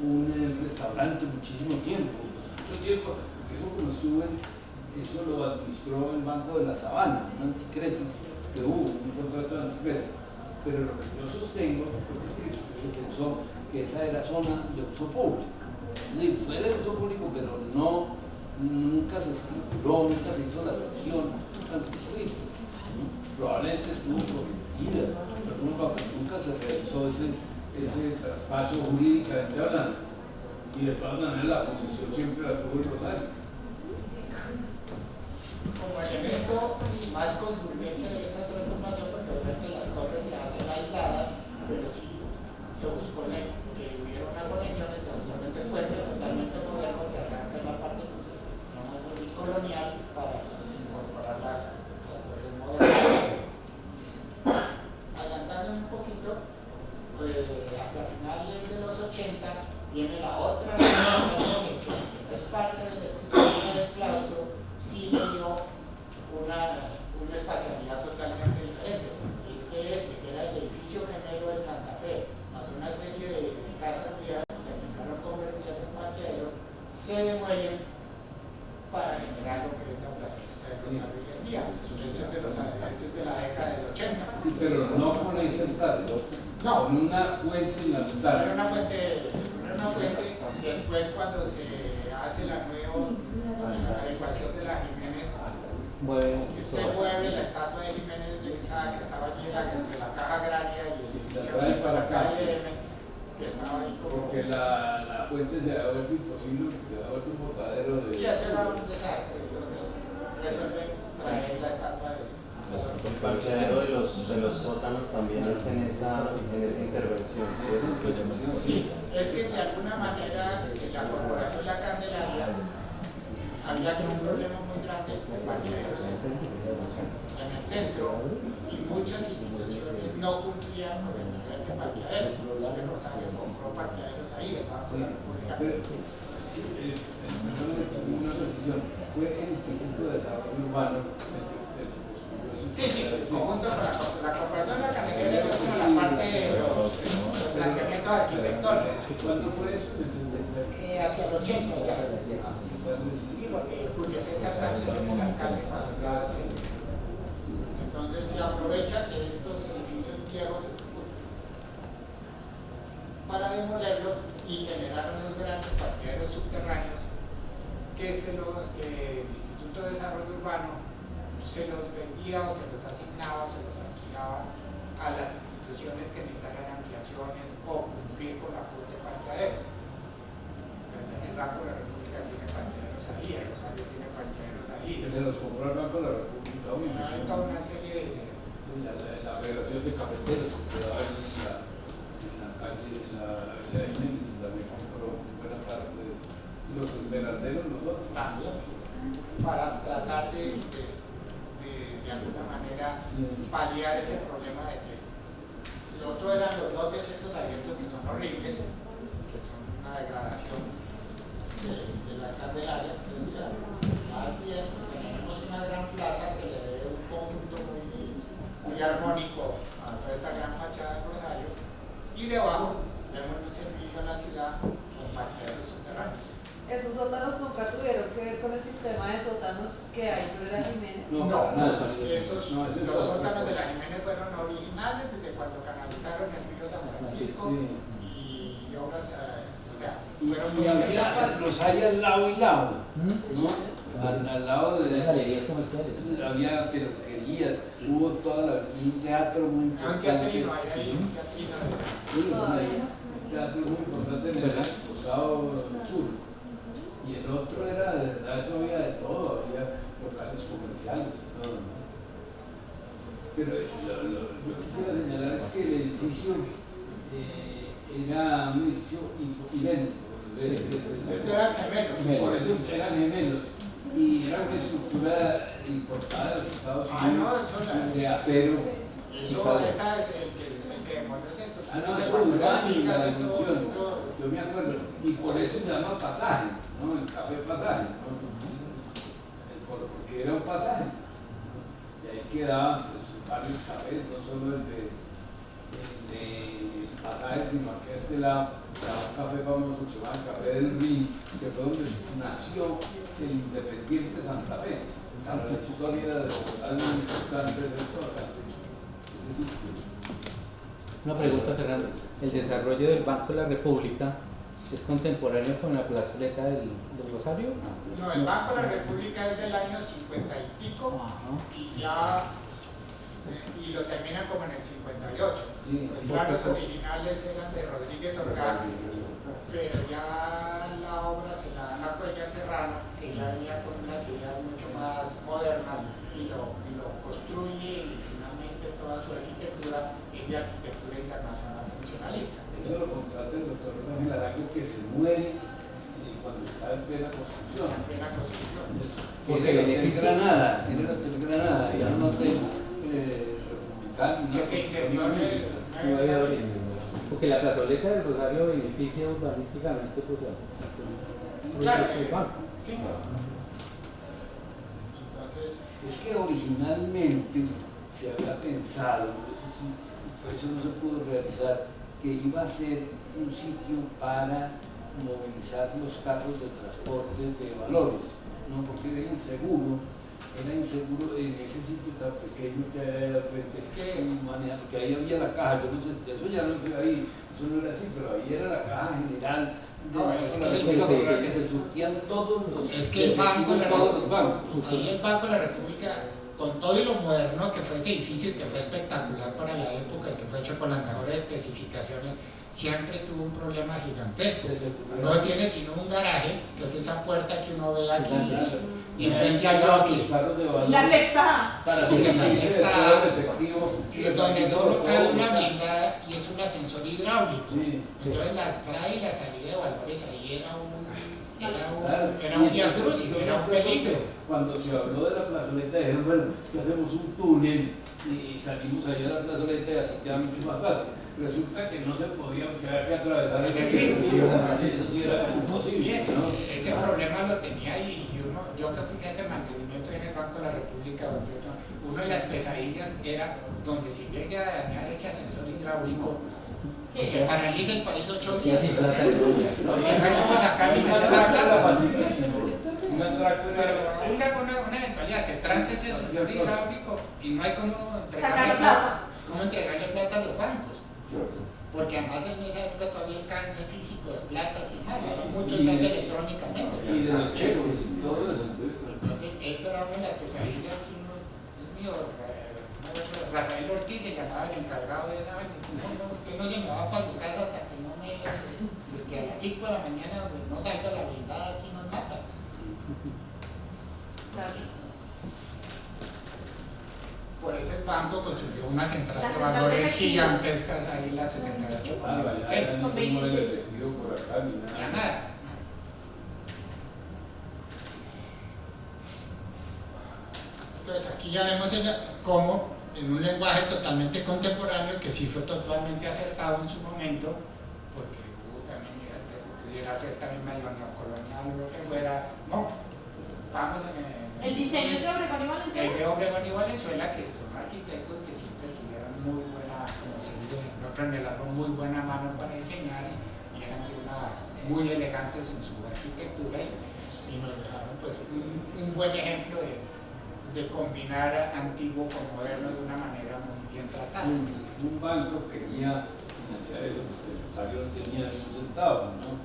un restaurante muchísimo tiempo. Mucho tiempo, porque eso como eso lo administró el Banco de la Sabana, una anticresis que hubo, un contrato de anticresis. Pero lo que yo sostengo, porque es que se pensó que esa era zona de uso público. Fue de uso público, pero nunca se escrituró, nunca se hizo la sección al distrito. Probablemente estuvo prometida, pero nunca se realizó ese traspaso jurídicamente hablando. Y de todas maneras la posesión siempre la tuvo el Rosario. Como elemento más contundente de esta transformación, porque obviamente las torres se hacen aisladas, pero sí se buscó que hubiera una conexión entre justamente el puente totalmente moderno que arranca en la parte, digamos así, colonial para incorporar las torres modernas. Adelantándome un poquito, hacia finales de los 80 viene la otra transformación que es parte de la estructura del claustro, sí le dio una espacialidad totalmente diferente. Es que era el edificio gemelo del Santa Fe, más una serie de casas viejas que terminaron convertidas en parqueadero, se demuelen para generar lo que es la plazoleta de Rosario hoy en día. Esto es de la década del 80. Sí, pero no con ese estadio, No. con una fuente Era inagotable. una fuente. Después, cuando se se mueve la estatua de Jiménez de Quesada, que estaba allí entre la caja agraria y el edificio trae para acá. que estaba ahí como... Porque la fuente se ha vuelto imposible, se ha vuelto un botadero de... Sí, eso era un desastre, entonces resuelven traer la estatua de... El parqueadero de los sótanos también es en esa intervención, ¿cierto? Sí, es que de alguna manera en la Corporación La Candelaria había aquí un problema muy grande de parqueaderos en el centro y muchas instituciones no cumplían con el nivel de parqueaderos. Inclusive Rosario compró parqueaderos ahí, el Banco de la República. Una precisión, fue el Instituto de Desarrollo Urbano Sí, conjunto con la Corporación La Candelaria dio como la parte de los planteamientos arquitectónicos. ¿Cuándo fue eso? Hacia el 80 ya. Sí, porque Julio César Sánchez era el alcalde cuando ya hace. Entonces se aprovecha que estos edificios viejos para demolerlos y generaron los grandes parqueaderos subterráneos que el Instituto de Desarrollo Urbano se los vendía o se los asignaba o se los alquilaba a las instituciones que necesitaran ampliaciones o cumplir con la cuota de parqueaderos. Entonces el Banco de la República tiene parqueaderos ahí, el Rosario tiene parqueaderos ahí. Que se los compró el Banco de la República. Hay toda una serie de... La Federación de Cafeteros que quedaba en la calle, en la Jiménez, también compró buena parte de los esmeralderos, nosotros. También, para tratar de alguna manera paliar ese problema de que lo otro eran los lotes estos abiertos que son horribles, que son una degradación de la Candelaria. Entonces, más bien tenemos una gran plaza que le dé un conjunto muy armónico a toda esta gran fachada de Rosario y debajo demos un servicio a la ciudad con parqueaderos subterráneos. ¿Esos sótanos nunca tuvieron que ver con el sistema de sótanos que hay sobre la Jiménez? No, los sótanos de la Jiménez fueron originales desde cuando canalizaron el río San Francisco y obras, o sea, fueron muy los hay al lado y lado, ¿no? Al lado de las galerías comerciales. Había peluquerías, hubo un teatro muy importante. Un teatrino, hay un teatrino. Un teatro muy importante en el costado sur. Y el otro era, de verdad, eso había de todo, había locales comerciales y todo, ¿no? Pero yo quisiera señalar es que el edificio era un edificio idéntico. Eran gemelos. Por eso eran gemelos. Y era una estructura importada de los Estados Unidos, de acero. Esa es el que demolió esto. Eso duraba y la destrucción. Yo me acuerdo. Y por eso se llama pasaje, ¿no? El café pasaje, ¿no? Porque era un pasaje. Y ahí quedaban pues, varios cafés, no solo el de pasaje, sino que este lado, un café famoso que se llama el Café del Rin, que fue donde nació el Independiente Santa Fe. Para la historia de algo importante de esto acá. Una pregunta, Fernando. ¿El desarrollo del Banco de la República es contemporáneo con la plazoleta del Rosario? No, el Banco de la República es del año 50 y pico y ya y lo terminan como en el 58. Sí, los planos originales eran de Rodríguez Orgaz, pero ya la obra se la dan a Cuellar Serrano, que ya venía con unas ideas mucho más modernas y lo construye y finalmente toda su arquitectura es de arquitectura internacional funcionalista. Eso lo contrata el doctor Ángel Arango, que se muere cuando está en plena construcción. En plena construcción. Porque era el Hotel Granada, y era un hotel republicano. Que se incendió en el... Porque la plazoleta del Rosario beneficia urbanísticamente pues, claro, el banco. Sí. Entonces, es que originalmente se había pensado, por eso no se pudo realizar, que iba a ser un sitio para movilizar los carros de transporte de valores, ¿no? Porque era inseguro en ese sitio tan pequeño que hay al frente, es que porque ahí había la caja, yo no sé si eso ya no fue ahí, eso no era así, pero ahí era la caja general de que se surtían todos los es que el banco, todos los bancos. ahí el Banco de la República con todo y lo moderno que fue ese edificio y que fue espectacular para la época y que fue hecho con las mejores especificaciones, siempre tuvo un problema gigantesco. No tiene sino un garaje, que es esa puerta que uno ve aquí y enfrente al jockey. La sexta. Para Sí, en la sexta, efectivo. donde solo cabe una blindada y es un ascensor hidráulico. Sí. Entonces la entrada y la salida de Valores ahí era un Claro. vía crucis, era un peligro. Cuando se habló de la plazoleta, dijeron, bueno, si hacemos un túnel y salimos allá a la plazoleta y así queda mucho más fácil. Resulta que no se podía porque había que atravesar el río. Eso sí era imposible, ¿no? Ese problema lo tenía y uno, yo que fui jefe de mantenimiento en el Banco de la República, una de las pesadillas era donde se llegue a dañar ese ascensor hidráulico, que se paraliza el país 8 días. Porque no hay como sacar ni meter la plata. Pero una eventualidad, se tranca ese ascensor hidráulico y no hay como entregarle plata a los bancos. Porque además en esa época todavía el canje físico de platas y más, ahora mucho se hace electrónicamente. Y de los cheques y todo eso. Entonces, eso era una de las pesadillas que uno, Dios mío, Rafael Ortiz se llamaba el encargado de esa vaina, que no se me va para su casa hasta que no me, porque a las 5 de la mañana pues, no salga la blindada aquí nos mata. Por eso el banco construyó una central de valores gigantescas ahí en la 68 con 26. Ya nada. Entonces aquí ya vemos cómo en un lenguaje totalmente contemporáneo que sí fue totalmente acertado en su momento, porque hubo también ideas que eso pudiera ser también medio neocolonial o lo que fuera. No, pues estamos en el diseño es de Obregón y Valenzuela. Es de Obregón y Valenzuela, que son arquitectos que siempre tuvieron muy buena, como se dice nosotros en el álbum, muy buena mano para diseñar y eran muy elegantes en su arquitectura y nos dejaron pues un buen ejemplo de combinar antiguo con moderno de una manera muy bien tratada. Un banco quería financiar eso, porque el Rosario no tenía ni un centavo, ¿no?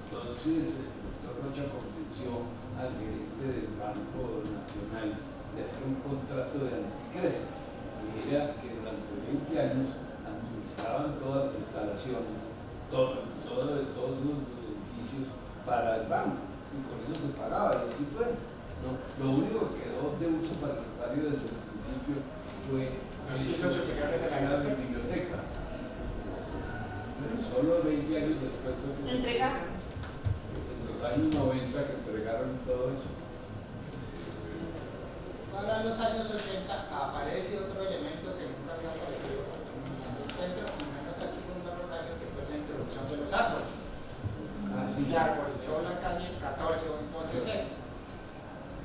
Entonces el doctor Rocha convenció al gerente del Banco Nacional de hacer un contrato de anticresis, que era que durante 20 años administraban todas las instalaciones, todos los edificios para el banco, y con eso se pagaba, y así fue. ¿No? Lo único que quedó de uso para el Rosario desde el principio fue el piso superior de la biblioteca. Pero solo 20 años después fue que entregaron. En los años 90 que entregaron todo eso. Para los años 80 aparece otro elemento que nunca había aparecido en el centro, al menos aquí en Rosario, que fue la introducción de los árboles. Se arborizó la calle 14 o entonces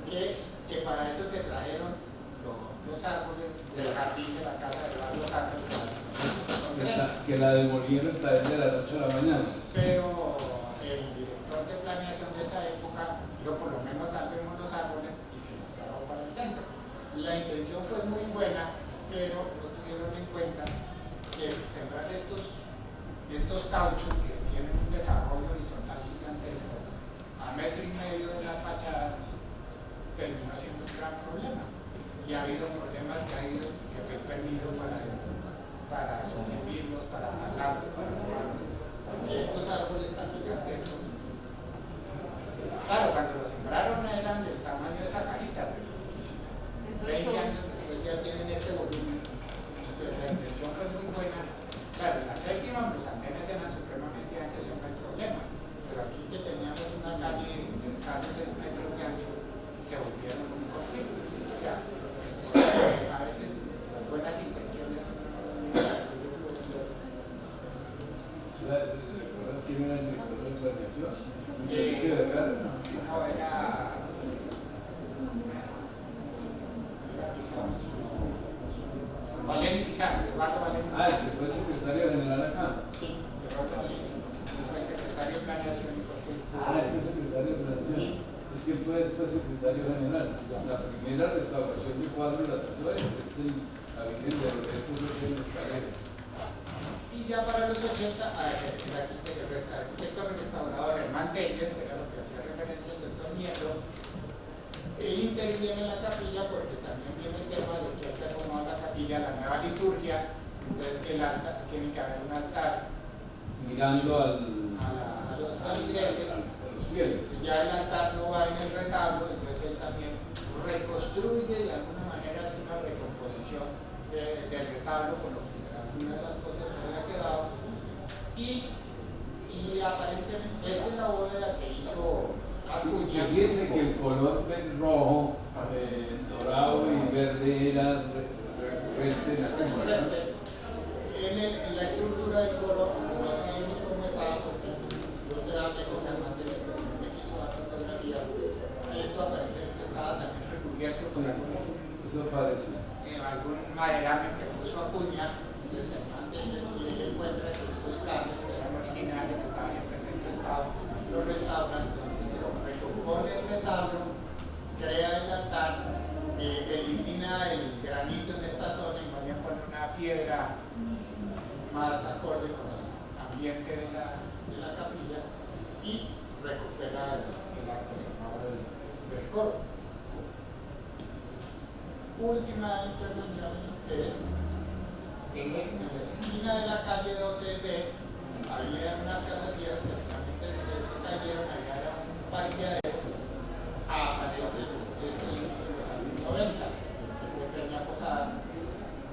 que para eso se trajeron los árboles del jardín de la casa de los árboles que la demolieron también de la noche a la mañana. Pero el director de planeación de esa época dijo por lo menos salvemos los árboles y se los trajo para el centro. La intención fue muy buena, pero no tuvieron en cuenta que sembrar estos cauchos que tienen un desarrollo horizontal gigantesco a 1,5 metros de las fachadas terminó siendo un gran problema y ha habido problemas que ha habido que pedir permiso para sobrevivirlos, para talarlos, para moverlos, porque estos árboles tan gigantescos, claro, cuando los sembraron eran del tamaño de esa cajita, pero 20 años después ya tienen este volumen, entonces la intención fue muy buena. Claro, en la séptima los andenes eran supremamente anchos y no hay problema, pero aquí que teníamos una calle de escasos 6 metros de ancho, se volvieron un conflicto. O sea, a veces las buenas intenciones ¿Recuerdas quién era el director de planeación? No, era Pizarro. Valerio Pizarro, Eduardo Valerio Pizarro. El que fue secretario general acá. Sí, Eduardo Valerio. Fue el secretario de planeación y fue el que... Él fue secretario de planeación. Sí. Es que él fue después secretario general. La primera restauración de cuadros la asesoró la Virgen de Loreto de los Carreras. Y ya para los 80, el arquitecto restaurador Germán Telles, que era lo que hacía referencia el doctor Nieto, interviene en la capilla porque también viene el el altar, tiene que haber un altar Mirando a los feligreses. a los fieles. Ya el altar no va en el retablo, entonces él también reconstruye de alguna manera, hace una recomposición del retablo con lo que algunas de las cosas que había quedado. Y aparentemente, esta es la bóveda que hizo Acuña. Fíjense que el color rojo, dorado y verde era recurrente en la cámara. En la estructura del coro no sabemos cómo estaba porque yo te hablé con Germán de me quiso dar fotografías. Esto aparentemente estaba también recubierto por Eso parece. algún maderamen que puso Acuña. Entonces Germán si él encuentra que estos cables eran originales, estaban en perfecto estado, los restauran, entonces se recompone el retablo, crea el altar, elimina el granito en esta zona y más bien pone una piedra más acorde con el ambiente de la capilla y recupera el arte sonoro del coro. Última intervención es en la esquina de la calle 12B había unas casetías que finalmente se cayeron, había un parqueadero, aparece este edificio de los años 90 de Peña Posada,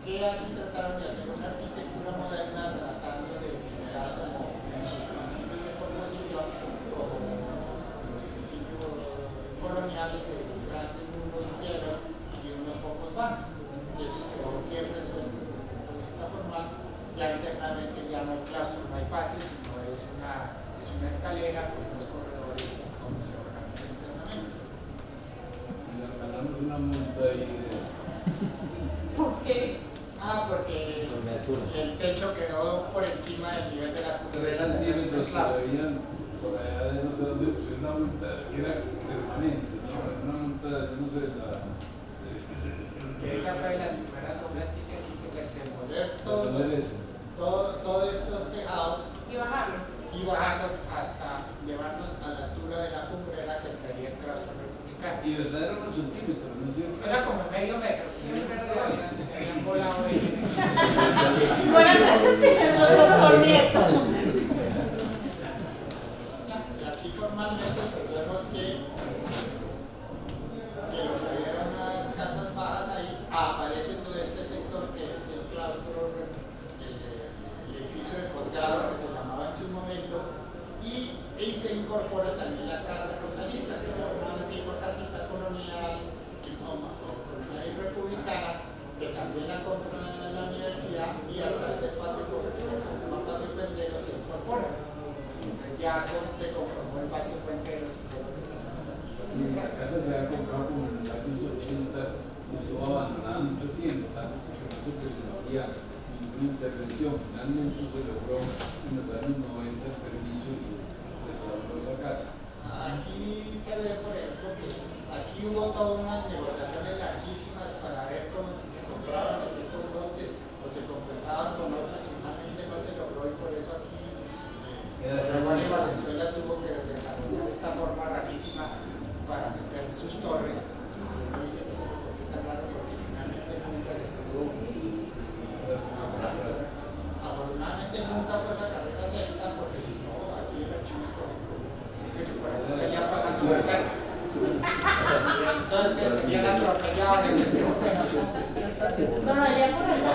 que aquí trataron de hacer una arquitectura moderna tratando de generar como en sus principios de composición como los principios coloniales de grandes mundos negros y unos pocos vanos. Eso quedó bien resuelto desde toda esta forma. Ya internamente ya no hay claustro, no hay patio, sino es una escalera con unos corredores como se organiza internamente. Y nos ganamos una multa ahí de... ¿Por qué? Porque el techo quedó por encima del nivel de las 3 centímetros que habían por allá de no sé dónde, pues una multa que era permanente, ¿no? Una multa, no sé, que esa fue de las primeras obras que hice aquí, que fue demoler todos estos tejados Y bajarlos hasta llevarlos a la altura de la cumbrera que traía el claustro republicano. Y verdad eran unos centímetros, ¿no es cierto? Era como medio metro, siempre era de vida, se habían volado ahí. Bueno, no centímetros por nieto. Y aquí formalmente pues vemos que lo que había eran unas casas bajas ahí, aparece todo este sector que es el claustro, el edificio de posgrados que se llamaba en su momento, y se incorpora también la casa rosalista, que era una antigua casita colonial y republicana, que también la compra la universidad y a través del patio posterior, como patio Puentero, se incorpora. Entonces ya se conformó el patio Puentero y todo lo que tenemos aquí. Sí, las casas se habían comprado como en los años 80 y estuvo abandonada mucho tiempo, tanto que no había ninguna intervención. Finalmente se logró en los años 90 el permiso y se restauró esa casa. Aquí se ve, por ejemplo, que aquí hubo todas unas negociaciones larguísimas para ver cómo si se compraban estos lotes o se compensaban con otros. Finalmente no se logró y por eso aquí Ramón y Valenzuela tuvo que desarrollar esta forma rarísima para meter sus torres. No dice por qué tan raro, porque finalmente nunca se pudo. Afortunadamente nunca fue la carrera sexta, porque si no, aquí el archivo histórico, por ahí estaría pasando los carros. Entonces serían atropellados en este momento. No, allá por allá.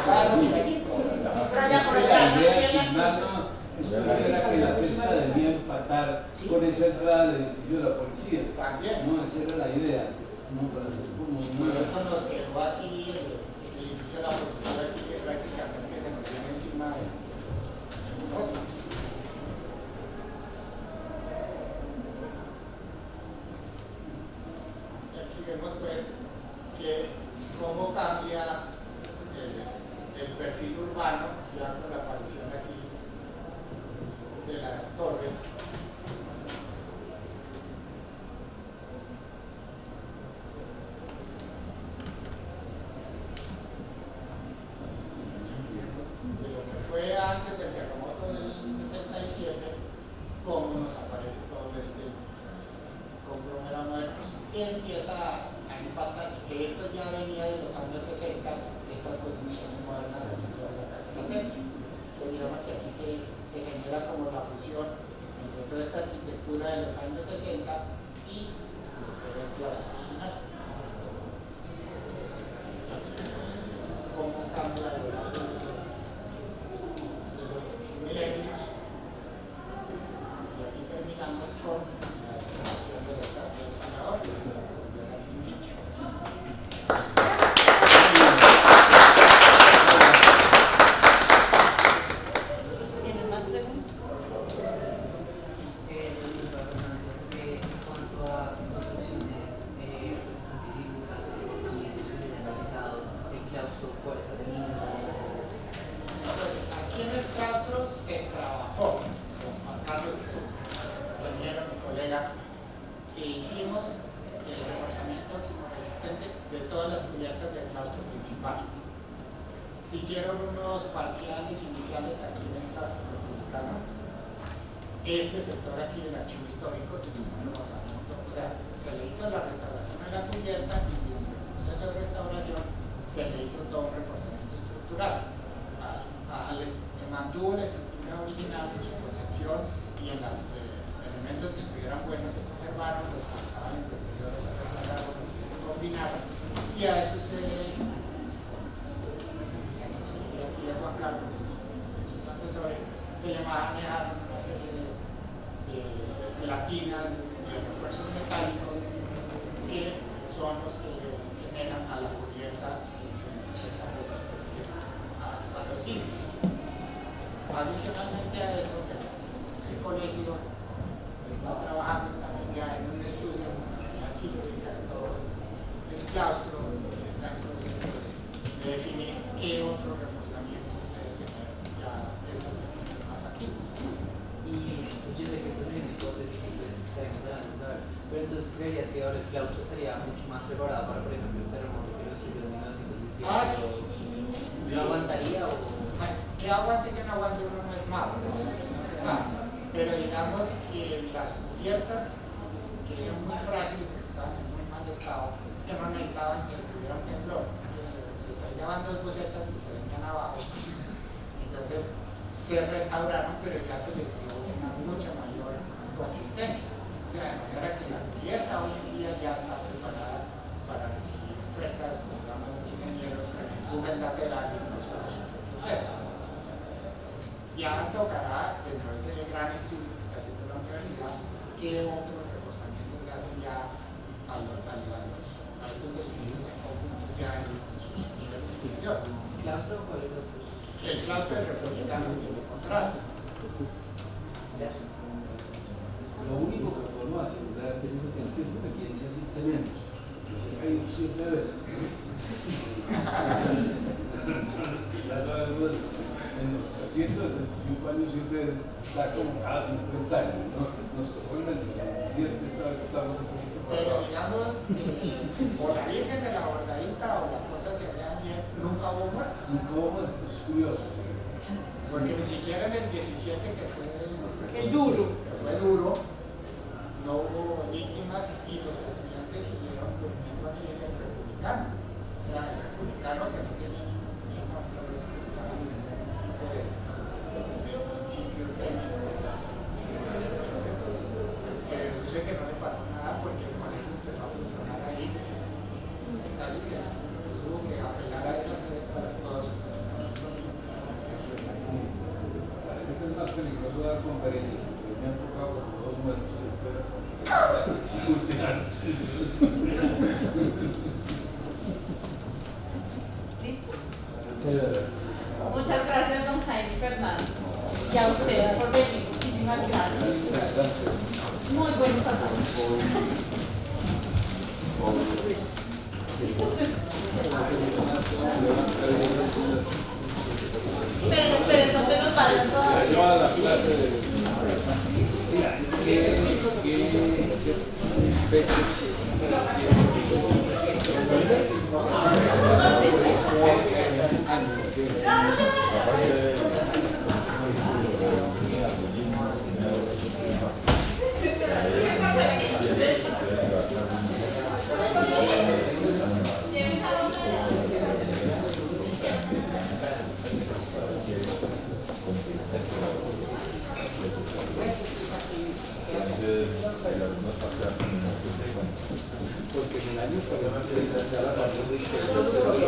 Por allá, por allá. La idea final era que la sexta debía empatar con esa entrada al edificio de la policía. También. No, esa era la idea. No, para hacer como Por eso nos quedó aquí el edificio de la policía, aquí que prácticamente se nos viene encima de nosotros. Y aquí vemos pues que cómo cambia el perfil urbano ya con la aparición aquí de las torres. De lo que fue antes del terremoto del 67, cómo nos aparece todo este conglomerado moderno y empieza a impactar, que esto ya venía de los años 60, estas construcciones modernas aquí sobre la carretera centro. digamos que aquí se genera como la fusión entre toda esta arquitectura de los años 60 y lo que era el claustro original. Cómo cambia a lo largo de los milenios. Y aquí terminamos con la instalación de la estatua del Faraón, que volver al principio. ¿Tienen más preguntas? En cuanto a construcciones antisísmicas o reforzamientos que se hayan realizado en claustro, ¿cuáles ha tenido? Entonces, aquí en el claustro se trabajó con Juan Carlos, compañero, mi colega, e hicimos el reforzamiento sismoresistente de todas las cubiertas del claustro principal. Se hicieron unos parciales iniciales aquí en el claustro republicano. Este sector aquí del archivo histórico se hizo un reforzamiento, o sea, se le hizo la restauración a la cubierta y dentro del proceso de restauración se le hizo todo un reforzamiento estructural. Se mantuvo la estructura original en su concepción y en los elementos que estuvieran buenos se conservaron, los que estaban en deterioro se reemplazaron, los que se combinaron, y a eso se asesoría aquí de Juan Carlos y sus asesores se le manejaron una serie de platinas de refuerzos metálicos que son los que le generan a la cubierta esa resistencia a los sismos. Adicionalmente a eso, el colegio está trabajando también ya en un estudio de la sísmica de todo el claustro, y está en proceso de definir qué otro reforzamiento debe tener ya estos edificios más aquí. Y pues yo sé que esto es una hipótesis y pues estaremos hablando de saber, pero entonces creerías que ahora el claustro estaría mucho más preparado para, por ejemplo, un terremoto que lo destruyó en 1917. Ah, sí. ¿No aguantaría o...? Bueno, que aguante que no aguante uno no es malo, ¿no? Así no se sabe. Pero digamos que las cubiertas, que eran muy frágiles porque estaban en muy mal estado, es que no necesitaban que hubiera un temblor, que se estrellaban dos bocetas y se venían abajo. Entonces se restauraron, pero ya se les dio una mucha mayor consistencia. O sea, de manera que la cubierta hoy en día ya está preparada para recibir fuerzas, como llaman los ingenieros, empujes laterales de los procesos. Ya tocará, dentro de ese gran estudio que está haciendo la universidad, qué otros reforzamientos se hacen ya a estos edificios en conjunto ya en sus niveles inferiores. ¿Claustro o cuál es otro? El claustro es republicano y el contrato. Lo único que podemos asegurar es que experiencia sí tenemos, que se ha ido 7 veces. Ya sabemos, en los 165 años 7 veces está como cada 50 años, ¿no? Nos tocó en el 67, esta vez estamos un poquito más Pero abajo. digamos, o la Virgen de la Bordadita o la cosa se hacían bien, nunca hubo muertos. ¿Cómo es curioso? Porque ni siquiera en el 17 que fue duro, no hubo víctimas y los estudiantes siguieron durmiendo aquí en el republicano. O sea, el republicano que no tenía ningún momento los utilizaban ningún tipo de principios técnicos, se deduce que no le pasó nada porque el colegio empezó a funcionar ahí. Casi que tuvo que apelar a esa sede para todo su funcionamiento. Parece que es más peligroso dar conferencias, porque me han tocado como 2 muertos en plenas conferencias. ¿Listo? Pero, Muchas gracias, don Jaime Fernando. Y a usted por venir. Muchísimas gracias. Muy buen pasado. Esperen, no se nos vayan todavía. Yo a la clase de... ¿Qué y la segunda parte va a ser un poco de bueno. Porque en el año 40 ya la parte de